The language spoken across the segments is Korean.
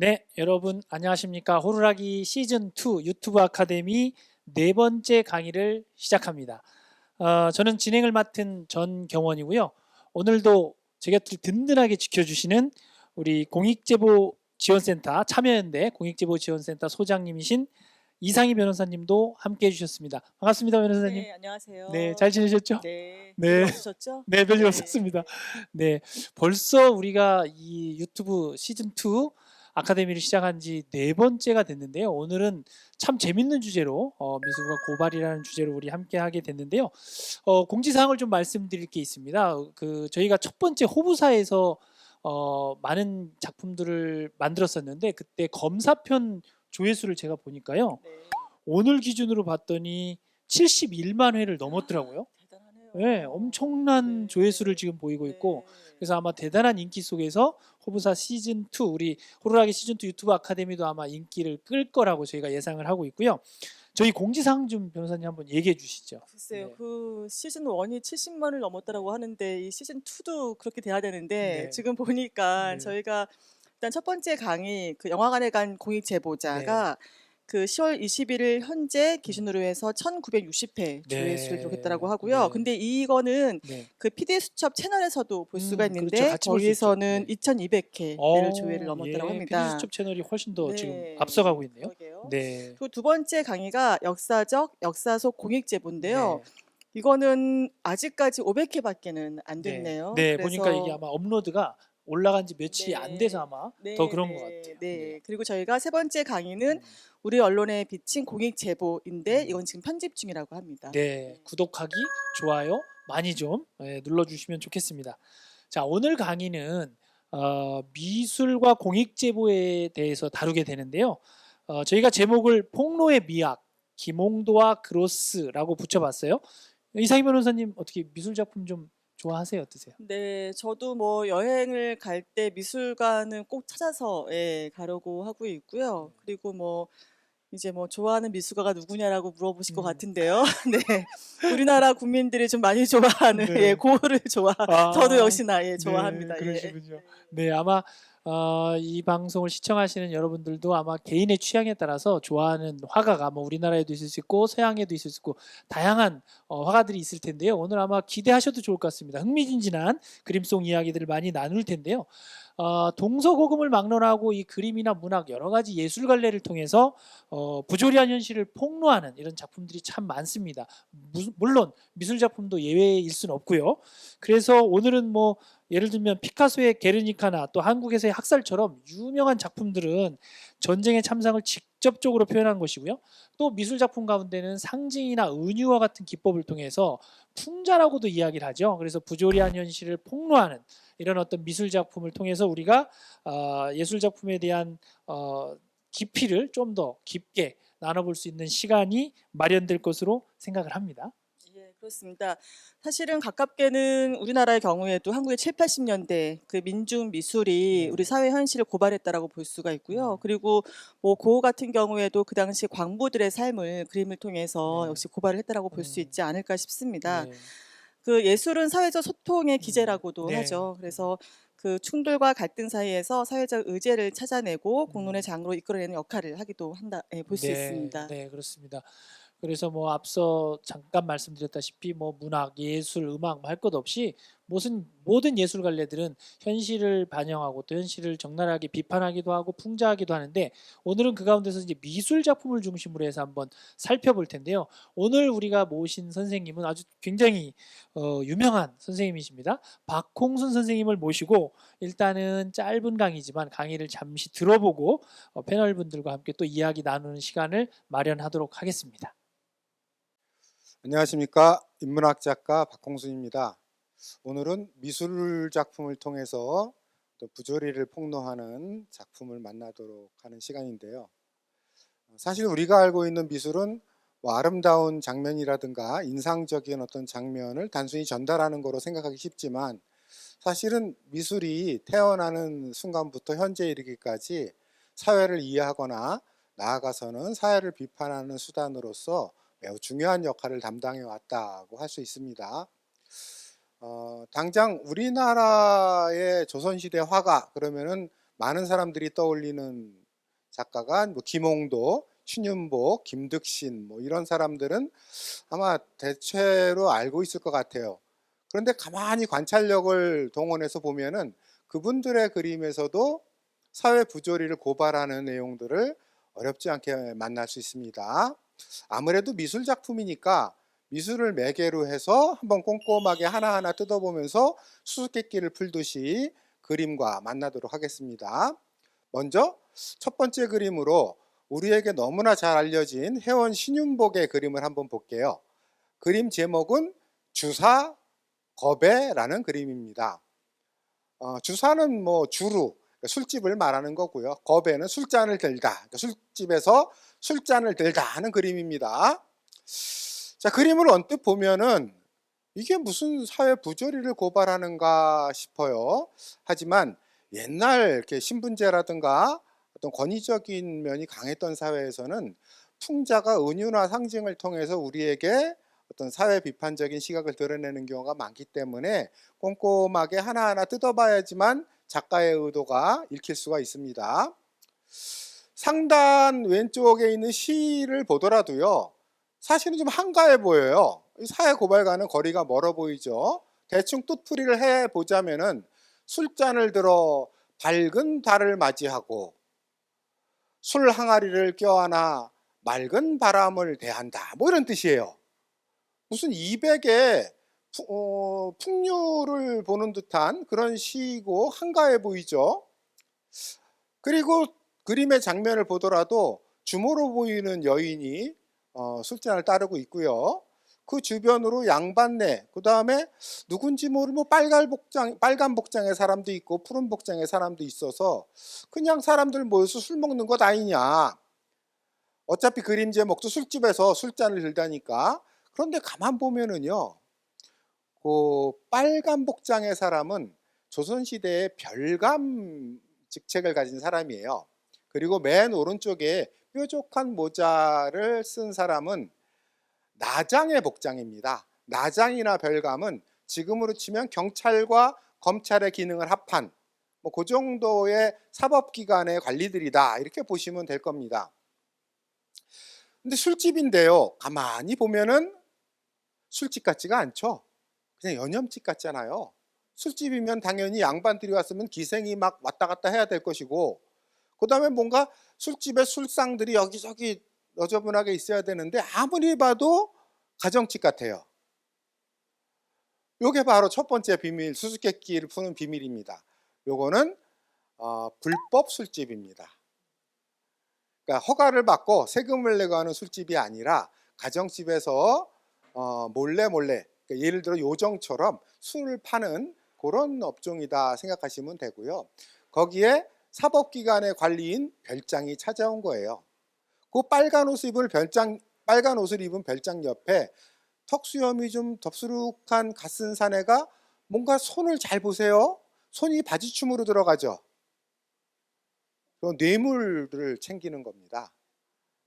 네, 여러분 안녕하십니까? 호루라기 시즌2 유튜브 아카데미 네 번째 강의를 시작합니다. 저는 진행을 맡은 전경원이고요. 오늘도 제 곁을 든든하게 지켜주시는 우리 공익제보지원센터 참여연대 공익제보지원센터 소장님이신 이상희 변호사님도 함께 해주셨습니다. 반갑습니다, 변호사님. 네, 네, 안녕하세요. 잘 지내셨죠? 네, 별일 네, 없으셨죠? 네, 별일 네, 없었습니다. 네, 벌써 우리가 이 유튜브 시즌2 아카데미를 시작한 지 네 번째가 됐는데요. 오늘은 참 재밌는 주제로 미술과 고발이라는 주제로 우리 함께 하게 됐는데요. 공지사항을 좀 말씀드릴 게 있습니다. 저희가 첫 번째 호부사에서 많은 작품들을 만들었었는데 그때 검사편 조회수를 제가 보니까요. 네. 오늘 기준으로 봤더니 71만 회를 넘었더라고요. 네, 대단하네요. 엄청난 조회수를 네, 지금 보이고 있고, 네, 그래서 아마 대단한 인기 속에서 호부사 시즌2, 우리 호루라기 시즌2 유튜브 아카데미도 아마 인기를 끌 거라고 저희가 예상을 하고 있고요. 저희 공지사항 좀 변호사님 한번 얘기해 주시죠. 글쎄요, 네, 그 시즌 1이 70만을 넘었다라고 하는데 이 시즌 2도 그렇게 돼야 되는데 네, 지금 보니까 네, 저희가 일단 첫 번째 강의 그 영화관에 간 공익 네, 제보자가 그 10월 21일 현재 음, 기준으로 해서 1960회 조회수를 네, 기록했다라고 하고요. 네, 근데 이거는 네. 그 PD 수첩 채널에서도 볼 수가 그렇죠. 있는데 같이 볼 수 있죠. 거기서는 네. 2200회를 조회를 넘었다고 예, PD 합니다. 수첩 채널이 훨씬 더 지금 네, 앞서가고 있네요. 그러게요. 네, 그리고 두 번째 강의가 역사적 역사 속 공익 제보인데요. 네. 이거는 아직까지 500회밖에는 안 네. 됐네요. 네. 보니까 이게 그래서 아마 업로드가 올라간 지 며칠이 안 돼서 네, 아마 더 네, 그런 것 네, 같아요. 네. 네. 그리고 저희가 세 번째 강의는 음. 우리 언론에 비친 공익 제보인데 음. 이건 지금 편집 중이라고 합니다. 네. 네. 구독하기, 좋아요 많이 좀 눌러주시면 좋겠습니다. 자, 오늘 강의는 미술과 공익 제보에 대해서 다루게 되는데요. 저희가 제목을 폭로의 미학, 김홍도와 그로스라고 붙여봤어요. 이상희 변호사님 어떻게 미술 작품 좀 좋아하세요? 어떠세요? 네, 저도 뭐 여행을 갈 때 미술관은 꼭 찾아서 예, 가려고 하고 있고요. 그리고 뭐 이제 뭐 좋아하는 미술가가 누구냐라고 물어보실 것 음. 같은데요. 네. 우리나라 국민들이 좀 많이 좋아하는 예, 네. 고흐를 저도 아, 역시나 예, 네, 좋아합니다. 예. 그러시군요. 네, 아마 이 방송을 시청하시는 여러분들도 아마 개인의 취향에 따라서 좋아하는 화가가 뭐 우리나라에도 있을 수 있고 서양에도 있을 수 있고 다양한 화가들이 있을 텐데요. 오늘 아마 기대하셔도 좋을 것 같습니다. 흥미진진한 그림속 이야기들을 많이 나눌 텐데요. 동서고금을 막론하고 이 그림이나 문학 여러 가지 예술 갈래를 통해서 부조리한 현실을 폭로하는 이런 작품들이 참 많습니다. 물론 미술 작품도 예외일 수는 없고요. 그래서 오늘은 뭐 예를 들면 피카소의 게르니카나 또 한국에서의 학살처럼 유명한 작품들은 전쟁의 참상을 직접적으로 표현한 것이고요. 또 미술 작품 가운데는 상징이나 은유와 같은 기법을 통해서 풍자라고도 이야기를 하죠. 그래서 부조리한 현실을 폭로하는 이런 어떤 미술 작품을 통해서 우리가 예술 작품에 대한 깊이를 좀 더 깊게 나눠볼 수 있는 시간이 마련될 것으로 생각을 합니다. 예, 그렇습니다. 사실은 가깝게는 우리나라의 경우에도 한국의 7, 80년대 그 민중 미술이 우리 네. 사회 현실을 고발했다라고 볼 수가 있고요. 그리고 뭐 고흐 같은 경우에도 그 당시 광부들의 삶을 그림을 통해서 네. 역시 고발을 했다라고 볼 수 음, 있지 않을까 싶습니다. 네. 그 예술은 사회적 소통의 음, 기제라고도 네. 하죠. 그래서 그 충돌과 갈등 사이에서 사회적 의제를 찾아내고 공론의 음, 장으로 이끌어내는 역할을 하기도 한다, 예, 볼 수 네, 있습니다. 네, 그렇습니다. 그래서 뭐 앞서 잠깐 말씀드렸다시피 뭐 문학, 예술, 음악 뭐 할 것 없이 모든 예술 갈래들은 현실을 반영하고 또 현실을 적나라하게 비판하기도 하고 풍자하기도 하는데 오늘은 그 가운데서 이제 미술 작품을 중심으로 해서 한번 살펴볼 텐데요. 오늘 우리가 모신 선생님은 아주 굉장히 유명한 선생님이십니다. 박홍순 선생님을 모시고 일단은 짧은 강의지만 강의를 잠시 들어보고 패널 분들과 함께 또 이야기 나누는 시간을 마련하도록 하겠습니다. 안녕하십니까. 인문학 작가 박홍순입니다. 오늘은 미술 작품을 통해서 또 부조리를 폭로하는 작품을 만나도록 하는 시간인데요. 사실 우리가 알고 있는 미술은 뭐 아름다운 장면이라든가 인상적인 어떤 장면을 단순히 전달하는 거로 생각하기 쉽지만 사실은 미술이 태어나는 순간부터 현재 이르기까지 사회를 이해하거나 나아가서는 사회를 비판하는 수단으로서 매우 중요한 역할을 담당해 왔다고 할 수 있습니다. 당장 우리나라의 조선시대 화가 그러면은 많은 사람들이 떠올리는 작가가 뭐 김홍도, 신윤복, 김득신 뭐 이런 사람들은 아마 대체로 알고 있을 것 같아요. 그런데 가만히 관찰력을 동원해서 보면은 그분들의 그림에서도 사회 부조리를 고발하는 내용들을 어렵지 않게 만날 수 있습니다. 아무래도 미술 작품이니까 미술을 매개로 해서 한번 꼼꼼하게 하나하나 뜯어보면서 수수께끼를 풀듯이 그림과 만나도록 하겠습니다. 먼저 첫 번째 그림으로 우리에게 너무나 잘 알려진 회원 신윤복의 그림을 한번 볼게요. 그림 제목은 주사 겁에라는 그림입니다. 주사는 뭐 주루, 술집을 말하는 거고요. 겁에는 술잔을 들다, 술집에서 술잔을 들다 하는 그림입니다. 자, 그림을 언뜻 보면은 이게 무슨 사회 부조리를 고발하는가 싶어요. 하지만 옛날 이렇게 신분제라든가 어떤 권위적인 면이 강했던 사회에서는 풍자가 은유나 상징을 통해서 우리에게 어떤 사회 비판적인 시각을 드러내는 경우가 많기 때문에 꼼꼼하게 하나하나 뜯어봐야지만 작가의 의도가 읽힐 수가 있습니다. 상단 왼쪽에 있는 시를 보더라도요, 사실은 좀 한가해 보여요. 사회 고발과는 거리가 멀어 보이죠. 대충 뜻풀이를 해보자면은 술잔을 들어 밝은 달을 맞이하고 술 항아리를 껴안아 맑은 바람을 대한다, 뭐 이런 뜻이에요. 무슨 200의 풍류를 보는 듯한 그런 시이고 한가해 보이죠. 그리고 그림의 장면을 보더라도 주모로 보이는 여인이 술잔을 따르고 있고요. 그 주변으로 양반네, 그 다음에 누군지 모르는 뭐 빨간 복장의 사람도 있고 푸른 복장의 사람도 있어서 그냥 사람들 모여서 술 먹는 것 아니냐. 어차피 그림 제목도 술집에서 술잔을 들다니까. 그런데 가만 보면은요, 그 빨간 복장의 사람은 조선시대의 별감 직책을 가진 사람이에요. 그리고 맨 오른쪽에 뾰족한 모자를 쓴 사람은 나장의 복장입니다. 나장이나 별감은 지금으로 치면 경찰과 검찰의 기능을 합한 뭐 그 정도의 사법기관의 관리들이다, 이렇게 보시면 될 겁니다. 근데 술집인데요, 가만히 보면은 술집 같지가 않죠. 그냥 연염집 같잖아요. 술집이면 당연히 양반들이 왔으면 기생이 막 왔다 갔다 해야 될 것이고, 그 다음에 뭔가 술집에 술상들이 여기저기 너저분하게 있어야 되는데 아무리 봐도 가정집 같아요. 요게 바로 첫 번째 비밀, 수수께끼를 푸는 비밀입니다. 요거는 불법 술집입니다. 그러니까 허가를 받고 세금을 내고 하는 술집이 아니라 가정집에서 몰래 그러니까 예를 들어 요정처럼 술을 파는 그런 업종이다 생각하시면 되고요. 거기에 사법기관의 관리인 별장이 찾아온 거예요. 그 빨간 옷을 입은 별장 옆에 턱수염이 좀 덥수룩한 갓쓴 사내가 뭔가 손을 잘 보세요. 손이 바지춤으로 들어가죠. 뇌물을 챙기는 겁니다.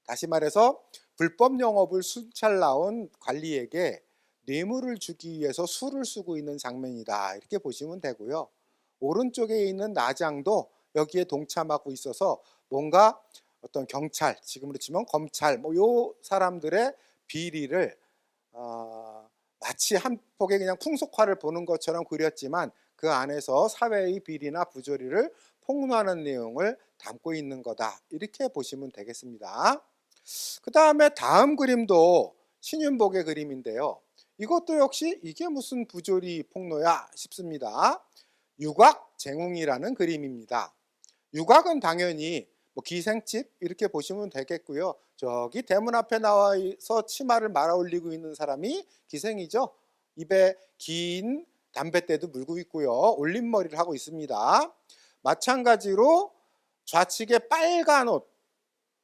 다시 말해서 불법 영업을 순찰 나온 관리에게 뇌물을 주기 위해서 술을 쓰고 있는 장면이다, 이렇게 보시면 되고요. 오른쪽에 있는 나장도 여기에 동참하고 있어서 뭔가 어떤 경찰, 지금으로 치면 검찰, 뭐 요 사람들의 비리를 마치 한 폭의 그냥 풍속화를 보는 것처럼 그렸지만 그 안에서 사회의 비리나 부조리를 폭로하는 내용을 담고 있는 거다, 이렇게 보시면 되겠습니다. 그 다음에 다음 그림도 신윤복의 그림인데요. 이것도 역시 이게 무슨 부조리 폭로야 싶습니다. 유곽쟁웅이라는 그림입니다. 유곽은 당연히 뭐 기생집 이렇게 보시면 되겠고요. 저기 대문 앞에 나와서 치마를 말아 올리고 있는 사람이 기생이죠. 입에 긴 담뱃대도 물고 있고요. 올림머리를 하고 있습니다. 마찬가지로 좌측에 빨간 옷,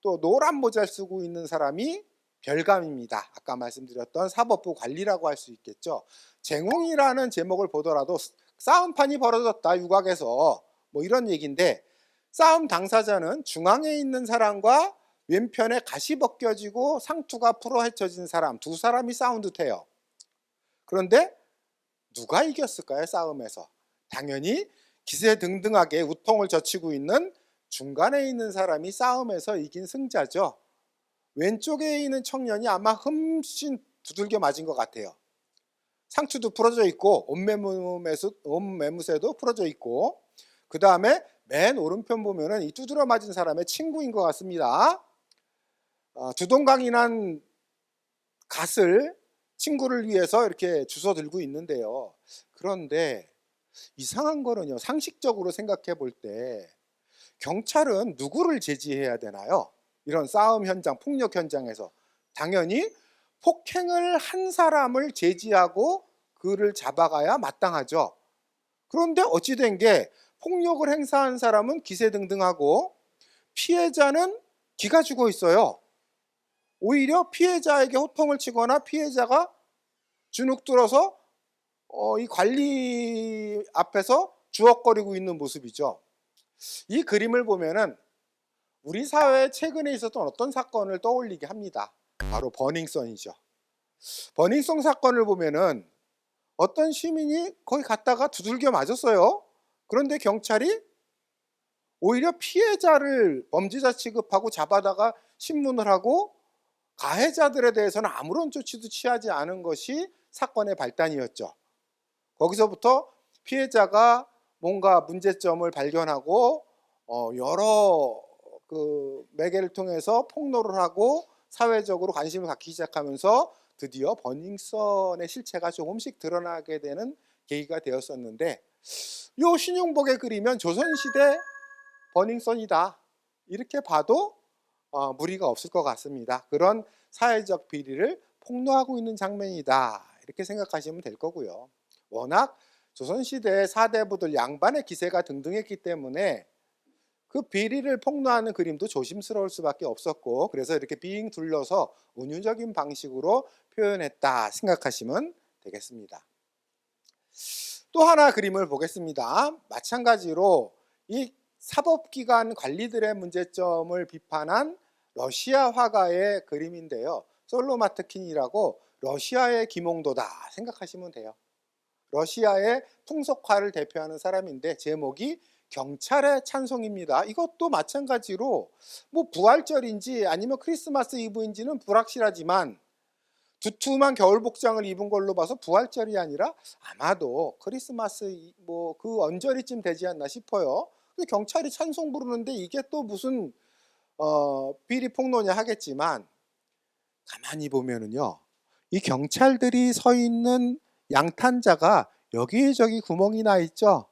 또 노란 모자를 쓰고 있는 사람이 별감입니다. 아까 말씀드렸던 사법부 관리라고 할 수 있겠죠. 쟁웅이라는 제목을 보더라도 싸움판이 벌어졌다, 유곽에서, 뭐 이런 얘기인데, 싸움 당사자는 중앙에 있는 사람과 왼편에 가시 벗겨지고 상투가 풀어 헤쳐진 사람, 두 사람이 싸운 듯해요. 그런데 누가 이겼을까요? 싸움에서 당연히 기세등등하게 우통을 젖히고 있는 중간에 있는 사람이 싸움에서 이긴 승자죠. 왼쪽에 있는 청년이 아마 흠씬 두들겨 맞은 것 같아요. 상추도 부러져 있고 옷매무새도 부러져 있고, 그 다음에 맨 오른편 보면은 이 두드려 맞은 사람의 친구인 것 같습니다. 두동강이 난 갓을 친구를 위해서 이렇게 주워 들고 있는데요. 그런데 이상한 거는요, 상식적으로 생각해 볼 때 경찰은 누구를 제지해야 되나요? 이런 싸움 현장, 폭력 현장에서 당연히 폭행을 한 사람을 제지하고 그를 잡아가야 마땅하죠. 그런데 어찌 된 게 폭력을 행사한 사람은 기세등등하고 피해자는 기가 죽어 있어요. 오히려 피해자에게 호통을 치거나 피해자가 주눅 들어서 이 관리 앞에서 주걱거리고 있는 모습이죠. 이 그림을 보면은 우리 사회에 최근에 있었던 어떤 사건을 떠올리게 합니다. 바로 버닝썬이죠. 버닝썬 사건을 보면은 어떤 시민이 거기 갔다가 두들겨 맞았어요. 그런데 경찰이 오히려 피해자를 범죄자 취급하고 잡아다가 신문을 하고 가해자들에 대해서는 아무런 조치도 취하지 않은 것이 사건의 발단이었죠. 거기서부터 피해자가 뭔가 문제점을 발견하고 여러 그 매개를 통해서 폭로를 하고 사회적으로 관심을 갖기 시작하면서 드디어 버닝썬의 실체가 조금씩 드러나게 되는 계기가 되었었는데, 요 신용복에 그리면 조선시대 버닝썬이다, 이렇게 봐도 무리가 없을 것 같습니다. 그런 사회적 비리를 폭로하고 있는 장면이다, 이렇게 생각하시면 될 거고요. 워낙 조선시대 사대부들 양반의 기세가 등등했기 때문에 그 비리를 폭로하는 그림도 조심스러울 수밖에 없었고, 그래서 이렇게 빙 둘러서 은유적인 방식으로 표현했다 생각하시면 되겠습니다. 또 하나 그림을 보겠습니다. 마찬가지로 이 사법기관 관리들의 문제점을 비판한 러시아 화가의 그림인데요. 솔로마트킨이라고 러시아의 김홍도다 생각하시면 돼요. 러시아의 풍속화를 대표하는 사람인데 제목이 경찰의 찬송입니다. 이것도 마찬가지로 뭐 부활절인지 아니면 크리스마스 이브인지는 불확실하지만 두툼한 겨울 복장을 입은 걸로 봐서 부활절이 아니라 아마도 크리스마스 뭐 그 언저리쯤 되지 않나 싶어요. 근데 경찰이 찬송 부르는데 이게 또 무슨 비리 폭로냐 하겠지만, 가만히 보면은요, 이 경찰들이 서 있는 양탄자가 여기저기 구멍이 나 있죠.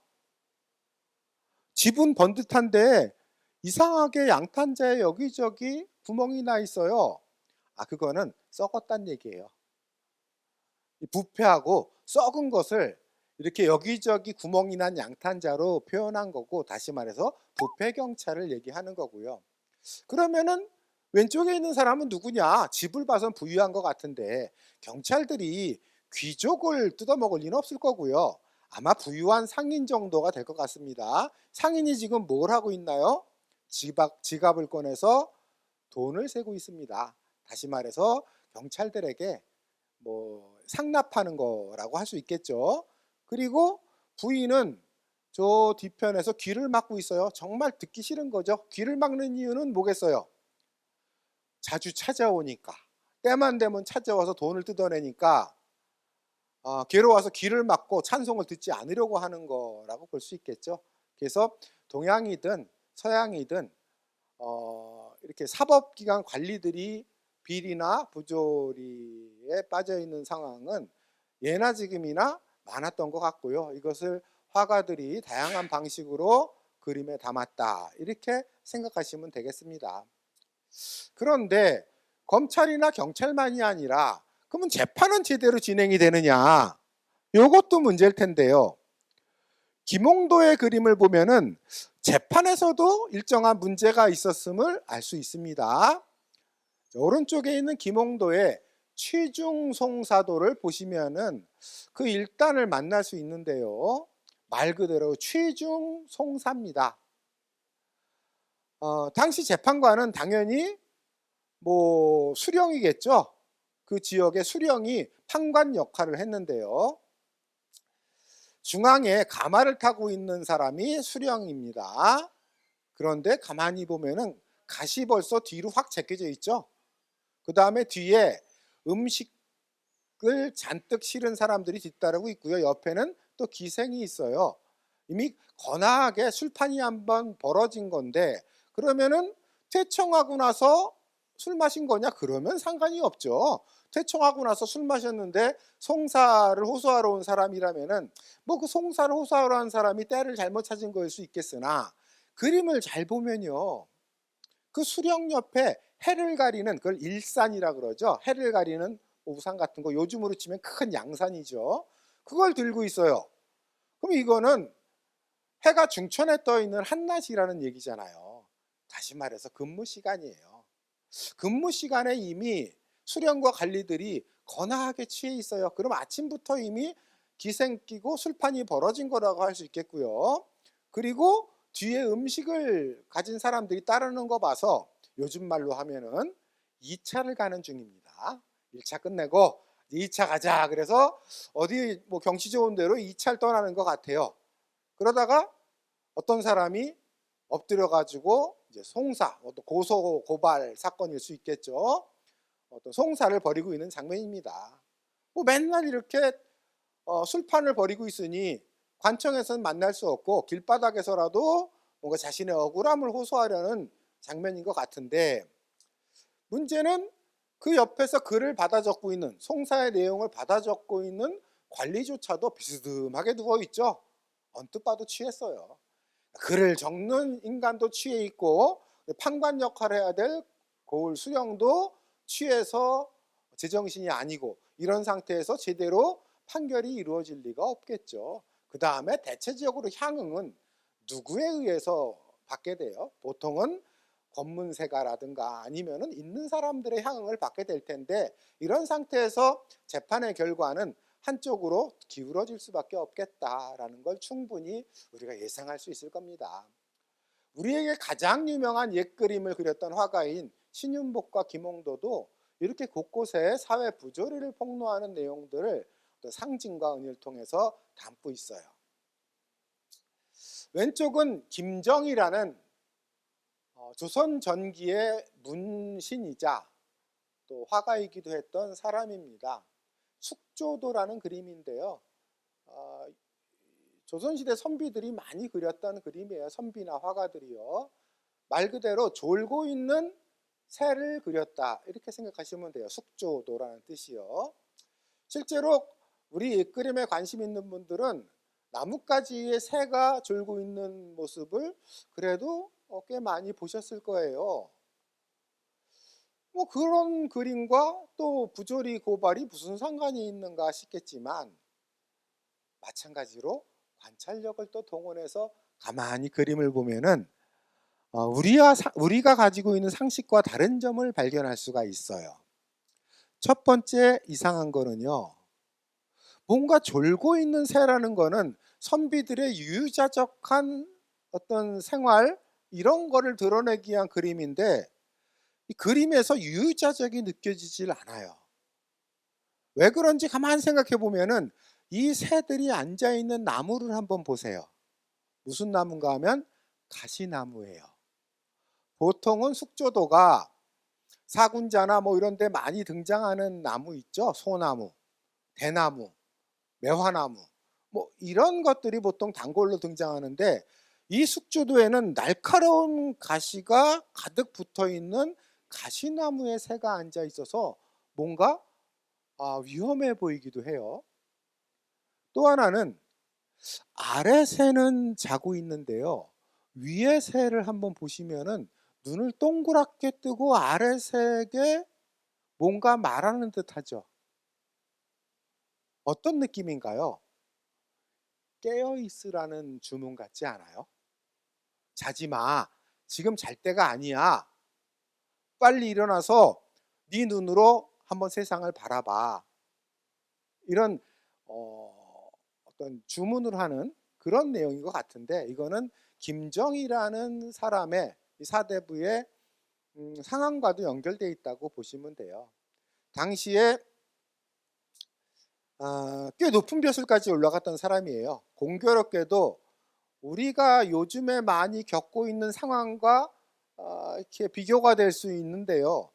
집은 번듯한데 이상하게 양탄자에 여기저기 구멍이 나 있어요. 그거는 썩었단 얘기예요. 부패하고 썩은 것을 이렇게 여기저기 구멍이 난 양탄자로 표현한 거고, 다시 말해서 부패 경찰을 얘기하는 거고요. 그러면은 왼쪽에 있는 사람은 누구냐? 집을 봐선 부유한 것 같은데 경찰들이 귀족을 뜯어먹을 리는 없을 거고요. 아마 부유한 상인 정도가 될 것 같습니다. 상인이 지금 뭘 하고 있나요? 지갑을 꺼내서 돈을 세고 있습니다. 다시 말해서 경찰들에게 뭐 상납하는 거라고 할 수 있겠죠. 그리고 부인은 저 뒤편에서 귀를 막고 있어요. 정말 듣기 싫은 거죠. 귀를 막는 이유는 뭐겠어요? 자주 찾아오니까, 때만 되면 찾아와서 돈을 뜯어내니까 괴로워서 귀를 막고 찬송을 듣지 않으려고 하는 거라고 볼 수 있겠죠. 그래서 동양이든 서양이든 이렇게 사법기관 관리들이 비리나 부조리에 빠져 있는 상황은 예나 지금이나 많았던 것 같고요. 이것을 화가들이 다양한 방식으로 그림에 담았다, 이렇게 생각하시면 되겠습니다. 그런데 검찰이나 경찰만이 아니라 그러면 재판은 제대로 진행이 되느냐? 이것도 문제일 텐데요. 김홍도의 그림을 보면은 재판에서도 일정한 문제가 있었음을 알 수 있습니다. 오른쪽에 있는 김홍도의 취중송사도를 보시면은 그 일단을 만날 수 있는데요. 말 그대로 취중송사입니다. 당시 재판관은 당연히 뭐 수령이겠죠. 그 지역의 수령이 판관 역할을 했는데요. 중앙에 가마를 타고 있는 사람이 수령입니다. 그런데 가만히 보면은 갓이 벌써 뒤로 확 제껴져 있죠. 그 다음에 뒤에 음식을 잔뜩 실은 사람들이 뒤따르고 있고요. 옆에는 또 기생이 있어요. 이미 거나하게 술판이 한번 벌어진 건데, 그러면은 퇴청하고 나서 술 마신 거냐? 그러면 상관이 없죠. 퇴청하고 나서 술 마셨는데 송사를 호소하러 온 사람이라면은 뭐 그 송사를 호소하러 온 사람이 때를 잘못 찾은 거일 수 있겠으나, 그림을 잘 보면요, 그 수령 옆에 해를 가리는, 그걸 일산이라 그러죠. 해를 가리는 우산 같은 거, 요즘으로 치면 큰 양산이죠. 그걸 들고 있어요. 그럼 이거는 해가 중천에 떠 있는 한낮이라는 얘기잖아요. 다시 말해서 근무 시간이에요. 근무 시간에 이미 수령과 관리들이 거나하게 취해 있어요. 그럼 아침부터 이미 기생 끼고 술판이 벌어진 거라고 할 수 있겠고요. 그리고 뒤에 음식을 가진 사람들이 따르는 거 봐서 요즘 말로 하면은 2차를 가는 중입니다. 1차 끝내고 2차 가자. 그래서 어디 뭐 경치 좋은 데로 2차를 떠나는 것 같아요. 그러다가 어떤 사람이 엎드려 가지고 이제 송사, 어떤 고소 고발 사건일 수 있겠죠. 어떤 송사를 벌이고 있는 장면입니다. 뭐 맨날 이렇게 술판을 벌이고 있으니 관청에서는 만날 수 없고 길바닥에서라도 뭔가 자신의 억울함을 호소하려는 장면인 것 같은데, 문제는 그 옆에서 글을 받아 적고 있는, 송사의 내용을 받아 적고 있는 관리조차도 비스듬하게 누워 있죠. 언뜻 봐도 취했어요. 글을 적는 인간도 취해 있고 판관 역할을 해야 될 고을 수령도 취해서 제정신이 아니고, 이런 상태에서 제대로 판결이 이루어질 리가 없겠죠. 그 다음에 대체적으로 향응은 누구에 의해서 받게 돼요? 보통은 검문세가라든가 아니면은 있는 사람들의 향응을 받게 될 텐데, 이런 상태에서 재판의 결과는 한쪽으로 기울어질 수밖에 없겠다라는 걸 충분히 우리가 예상할 수 있을 겁니다. 우리에게 가장 유명한 옛그림을 그렸던 화가인 신윤복과 김홍도도 이렇게 곳곳에 사회 부조리를 폭로하는 내용들을 상징과 은유를 통해서 담고 있어요. 왼쪽은 김정이라는 조선 전기의 문신이자 또 화가이기도 했던 사람입니다. 숙조도라는 그림인데요. 조선시대 선비들이 많이 그렸던 그림이에요. 선비나 화가들이요. 말 그대로 졸고 있는 새를 그렸다, 이렇게 생각하시면 돼요. 숙조도라는 뜻이요. 실제로 우리 옛그림에 관심 있는 분들은 나뭇가지에 새가 졸고 있는 모습을 그래도 꽤 많이 보셨을 거예요. 뭐 그런 그림과 또 부조리 고발이 무슨 상관이 있는가 싶겠지만, 마찬가지로 관찰력을 또 동원해서 가만히 그림을 보면은 우리가 가지고 있는 상식과 다른 점을 발견할 수가 있어요. 첫 번째 이상한 거는요, 뭔가 졸고 있는 새라는 거는 선비들의 유유자적한 어떤 생활, 이런 거를 드러내기 위한 그림인데, 이 그림에서 유유자적이 느껴지질 않아요. 왜 그런지 가만히 생각해 보면은 이 새들이 앉아 있는 나무를 한번 보세요. 무슨 나무인가 하면 가시나무예요. 보통은 숙조도가 사군자나 뭐 이런 데 많이 등장하는 나무 있죠. 소나무, 대나무, 매화나무, 뭐 이런 것들이 보통 단골로 등장하는데, 이 숙조도에는 날카로운 가시가 가득 붙어 있는 가시나무에 새가 앉아 있어서 뭔가 위험해 보이기도 해요. 또 하나는 아래 새는 자고 있는데요, 위에 새를 한번 보시면은 눈을 동그랗게 뜨고 아래 새에게 뭔가 말하는 듯 하죠. 어떤 느낌인가요? 깨어 있으라는 주문 같지 않아요? 자지 마. 지금 잘 때가 아니야. 빨리 일어나서 네 눈으로 한번 세상을 바라봐. 이런 어떤 주문을 하는 그런 내용인 것 같은데, 이거는 김정이라는 사람의 이 사대부의 상황과도 연결되어 있다고 보시면 돼요. 당시에 꽤 높은 벼슬까지 올라갔던 사람이에요. 공교롭게도 우리가 요즘에 많이 겪고 있는 상황과 이렇게 비교가 될 수 있는데요.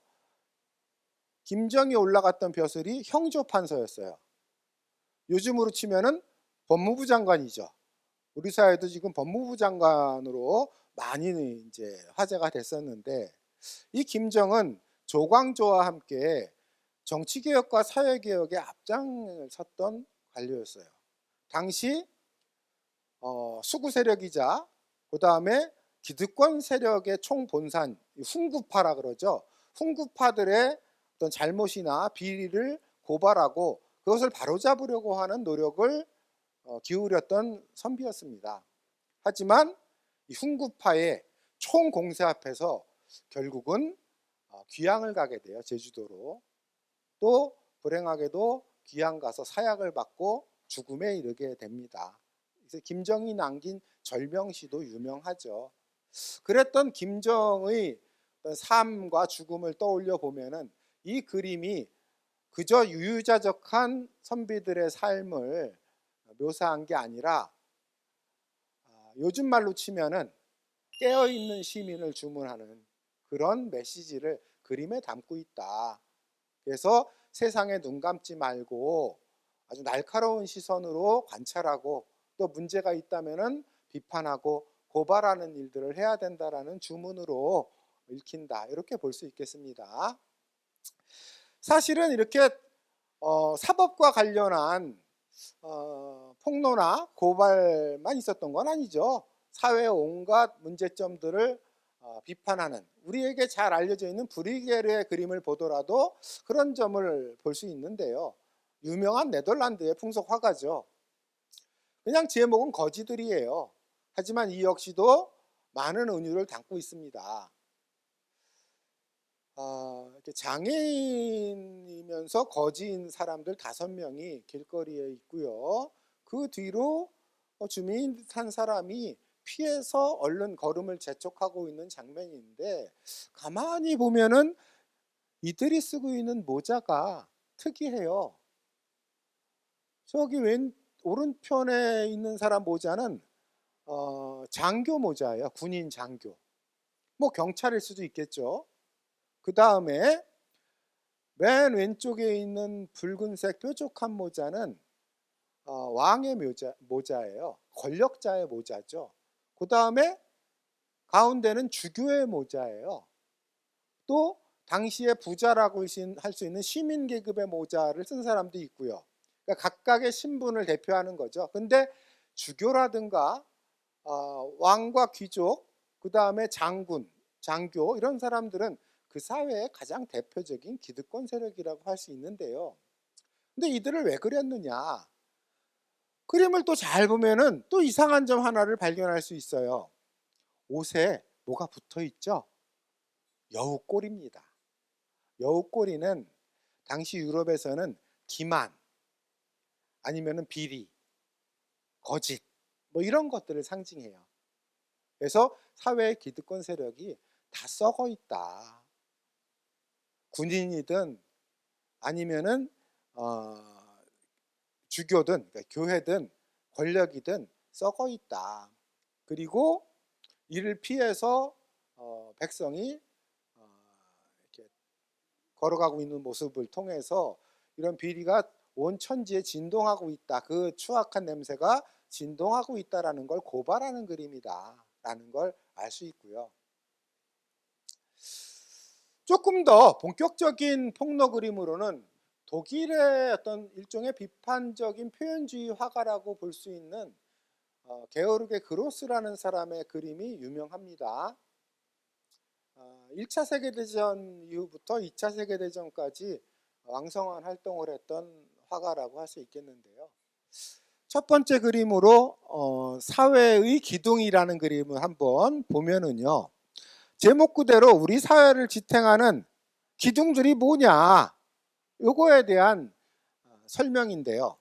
김정이 올라갔던 벼슬이 형조판서였어요. 요즘으로 치면은 법무부 장관이죠. 우리 사회도 지금 법무부 장관으로 많이 이제 화제가 됐었는데, 이 김정은 조광조와 함께 정치개혁과 사회개혁에 앞장을 섰던 관료였어요. 당시 수구 세력이자 그 다음에 기득권 세력의 총본산, 훈구파라 그러죠. 훈구파들의 어떤 잘못이나 비리를 고발하고 그것을 바로잡으려고 하는 노력을 기울였던 선비였습니다. 하지만 이 훈구파의 총공세 앞에서 결국은 귀양을 가게 돼요. 제주도로. 또 불행하게도 귀양 가서 사약을 받고 죽음에 이르게 됩니다. 그래서 김정이 남긴 절명시도 유명하죠. 그랬던 김정의 삶과 죽음을 떠올려 보면은 이 그림이 그저 유유자적한 선비들의 삶을 묘사한 게 아니라 요즘 말로 치면은 깨어있는 시민을 주문하는 그런 메시지를 그림에 담고 있다. 그래서 세상에 눈 감지 말고 아주 날카로운 시선으로 관찰하고 또 문제가 있다면은 비판하고 고발하는 일들을 해야 된다라는 주문으로 읽힌다. 이렇게 볼 수 있겠습니다. 사실은 이렇게 사법과 관련한 폭로나 고발만 있었던 건 아니죠. 사회의 온갖 문제점들을 비판하는, 우리에게 잘 알려져 있는 브리게르의 그림을 보더라도 그런 점을 볼 수 있는데요. 유명한 네덜란드의 풍속 화가죠. 그냥 제목은 거지들이에요. 하지만 이 역시도 많은 은유를 담고 있습니다. 이렇게 장애인이면서 거지인 사람들 5명이 길거리에 있고요. 그 뒤로 주민 한 사람이 피해서 얼른 걸음을 재촉하고 있는 장면인데, 가만히 보면은 이들이 쓰고 있는 모자가 특이해요. 저기 오른편에 있는 사람 모자는 장교 모자예요. 군인 장교. 뭐 경찰일 수도 있겠죠. 그 다음에 맨 왼쪽에 있는 붉은색 뾰족한 모자는 왕의 모자예요. 권력자의 모자죠. 그 다음에 가운데는 주교의 모자예요. 또 당시에 부자라고 할 수 있는 시민 계급의 모자를 쓴 사람도 있고요. 그러니까 각각의 신분을 대표하는 거죠. 근데 주교라든가 왕과 귀족, 그 다음에 장군, 장교, 이런 사람들은 그 사회의 가장 대표적인 기득권 세력이라고 할 수 있는데요. 근데 이들을 왜 그렸느냐? 그림을 또 잘 보면은 또 이상한 점 하나를 발견할 수 있어요. 옷에 뭐가 붙어 있죠? 여우꼬리입니다. 여우꼬리는 당시 유럽에서는 기만, 아니면은 비리, 거짓, 뭐 이런 것들을 상징해요. 그래서 사회의 기득권 세력이 다 썩어 있다. 군인이든 아니면은 주교든, 그러니까 교회든 권력이든 썩어 있다. 그리고 이를 피해서 백성이 이렇게 걸어가고 있는 모습을 통해서 이런 비리가 온 천지에 진동하고 있다. 그 추악한 냄새가 진동하고 있다라는 걸 고발하는 그림이다라는 걸 알 수 있고요. 조금 더 본격적인 폭로 그림으로는 독일의 어떤 일종의 비판적인 표현주의 화가라고 볼 수 있는 게오르게 그로스라는 사람의 그림이 유명합니다. 1차 세계대전 이후부터 2차 세계대전까지 왕성한 활동을 했던 화가라고 할 수 있겠는데요. 첫 번째 그림으로 사회의 기둥이라는 그림을 한번 보면은요, 제목 그대로 우리 사회를 지탱하는 기둥들이 뭐냐, 요거에 대한 설명인데요.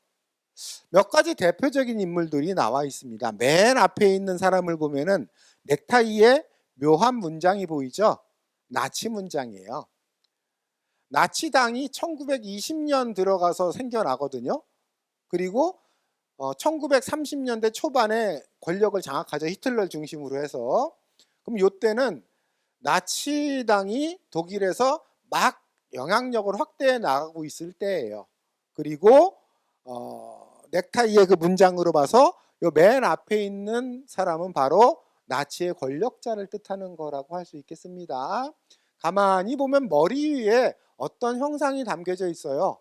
몇 가지 대표적인 인물들이 나와 있습니다. 맨 앞에 있는 사람을 보면은 넥타이에 묘한 문장이 보이죠? 나치 문장이에요. 나치당이 1920년 들어가서 생겨나거든요. 그리고 1930년대 초반에 권력을 장악하죠. 히틀러 중심으로 해서. 그럼 이때는 나치당이 독일에서 막 영향력을 확대해 나가고 있을 때예요. 그리고 넥타이의 그 문장으로 봐서 요 맨 앞에 있는 사람은 바로 나치의 권력자를 뜻하는 거라고 할 수 있겠습니다. 가만히 보면 머리 위에 어떤 형상이 담겨져 있어요.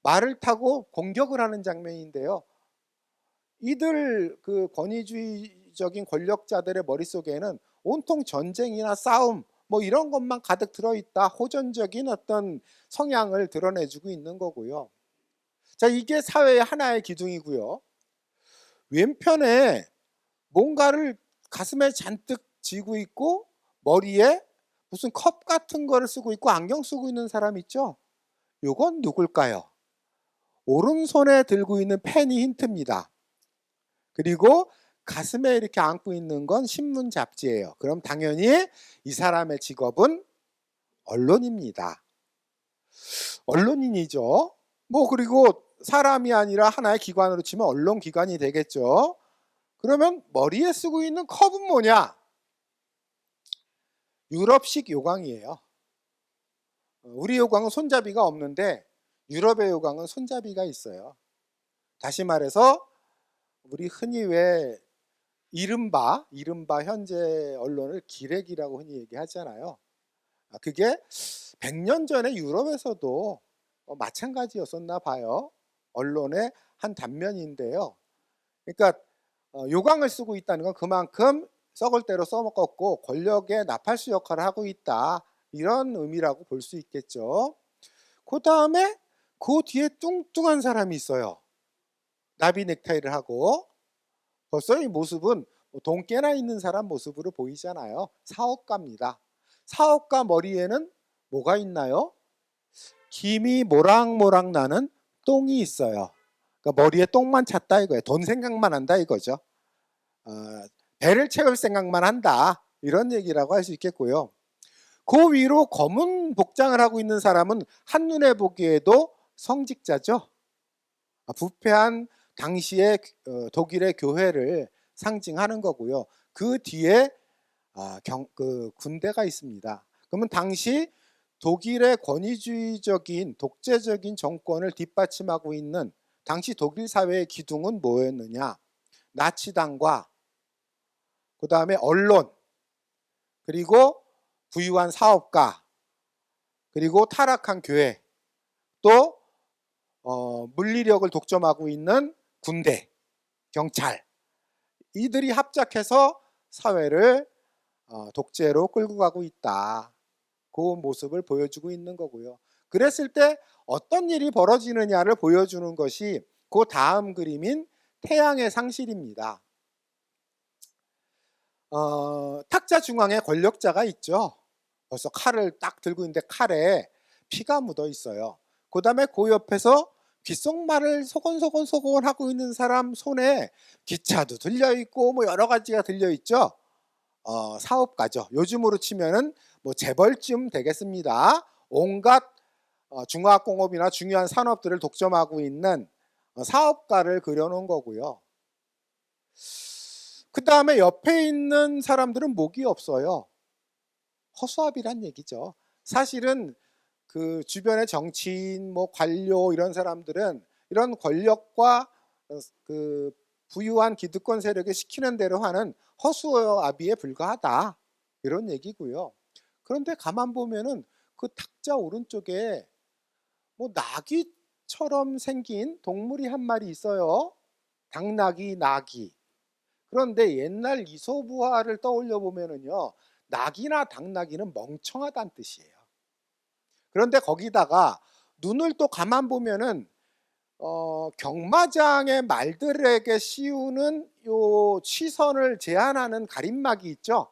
말을 타고 공격을 하는 장면인데요. 이들 그 권위주의적인 권력자들의 머릿속에는 온통 전쟁이나 싸움 뭐 이런 것만 가득 들어있다. 호전적인 어떤 성향을 드러내주고 있는 거고요. 자, 이게 사회의 하나의 기둥이고요. 왼편에 뭔가를 가슴에 잔뜩 쥐고 있고 머리에 무슨 컵 같은 거를 쓰고 있고 안경 쓰고 있는 사람 있죠? 요건 누굴까요? 오른손에 들고 있는 펜이 힌트입니다. 그리고 가슴에 이렇게 안고 있는 건 신문 잡지예요. 그럼 당연히 이 사람의 직업은 언론입니다. 언론인이죠. 뭐 그리고 사람이 아니라 하나의 기관으로 치면 언론기관이 되겠죠. 그러면 머리에 쓰고 있는 컵은 뭐냐? 유럽식 요강이에요. 우리 요강은 손잡이가 없는데 유럽의 요강은 손잡이가 있어요. 다시 말해서 우리 흔히 왜 이른바 현재 언론을 기레기라고 흔히 얘기하잖아요. 그게 100년 전에 유럽에서도 마찬가지였었나 봐요. 언론의 한 단면인데요. 그러니까 요강을 쓰고 있다는 건 그만큼 썩을 대로 써먹었고 권력의 나팔수 역할을 하고 있다. 이런 의미라고 볼 수 있겠죠. 그 다음에 그 뒤에 뚱뚱한 사람이 있어요. 나비 넥타이를 하고 벌써 이 모습은 돈 깨나 있는 사람 모습으로 보이잖아요. 사업가입니다. 사업가 머리에는 뭐가 있나요? 김이 모락모락 나는 똥이 있어요. 그러니까 머리에 똥만 찼다 이거예요. 돈 생각만 한다 이거죠. 배를 채울 생각만 한다. 이런 얘기라고 할 수 있겠고요. 그 위로 검은 복장을 하고 있는 사람은 한눈에 보기에도 성직자죠. 부패한 당시의 독일의 교회를 상징하는 거고요. 그 뒤에 군대가 있습니다. 그러면 당시 독일의 권위주의적인 독재적인 정권을 뒷받침하고 있는 당시 독일 사회의 기둥은 뭐였느냐? 나치당과 그 다음에 언론, 그리고 부유한 사업가, 그리고 타락한 교회, 또 물리력을 독점하고 있는 군대, 경찰, 이들이 합작해서 사회를 독재로 끌고 가고 있다. 그 모습을 보여주고 있는 거고요. 그랬을 때 어떤 일이 벌어지느냐를 보여주는 것이 그 다음 그림인 태양의 상실입니다. 탁자 중앙에 권력자가 있죠. 벌써 칼을 딱 들고 있는데 칼에 피가 묻어 있어요. 그 다음에 그 옆에서 귓속말을 소곤소곤 하고 있는 사람 손에 기차도 들려있고 뭐 여러 가지가 들려있죠. 사업가죠. 요즘으로 치면은 뭐 재벌쯤 되겠습니다. 온갖 중화학공업이나 중요한 산업들을 독점하고 있는 사업가를 그려놓은 거고요. 그 다음에 옆에 있는 사람들은 목이 없어요. 허수아비란 얘기죠. 사실은 그 주변의 정치인, 뭐 관료 이런 사람들은 이런 권력과 그 부유한 기득권 세력이 시키는 대로 하는 허수아비에 불과하다. 이런 얘기고요. 그런데 가만 보면은 그 탁자 오른쪽에 뭐 나귀처럼 생긴 동물이 한 마리 있어요. 당나귀, 나귀. 그런데 옛날 이소부화를 떠올려 보면은요, 낙이나 당나귀는 멍청하다는 뜻이에요. 그런데 거기다가 눈을 또 가만 보면은 경마장의 말들에게 씌우는 요 시선을 제한하는 가림막이 있죠.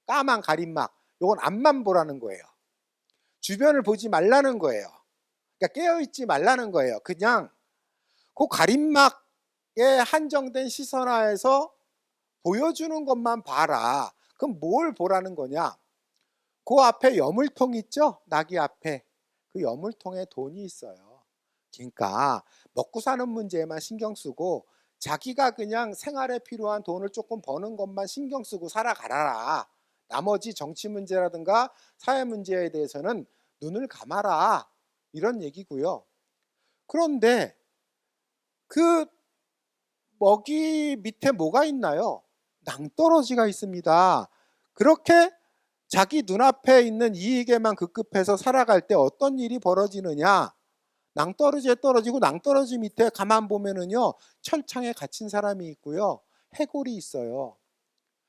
까만 가림막. 요건 앞만 보라는 거예요. 주변을 보지 말라는 거예요. 그러니까 깨어있지 말라는 거예요. 그냥 그 가림막에 한정된 시선 하에서 보여주는 것만 봐라. 그럼 뭘 보라는 거냐? 그 앞에 여물통 있죠? 낙이 앞에. 그 여물통에 돈이 있어요. 그러니까 먹고 사는 문제에만 신경 쓰고 자기가 그냥 생활에 필요한 돈을 조금 버는 것만 신경 쓰고 살아가라. 나머지 정치 문제라든가 사회 문제에 대해서는 눈을 감아라. 이런 얘기고요. 그런데 그 먹이 밑에 뭐가 있나요? 낭떠러지가 있습니다. 그렇게 자기 눈앞에 있는 이익에만 급급해서 살아갈 때 어떤 일이 벌어지느냐? 낭떠러지에 떨어지고 낭떠러지 밑에 가만 보면은요, 철창에 갇힌 사람이 있고요, 해골이 있어요.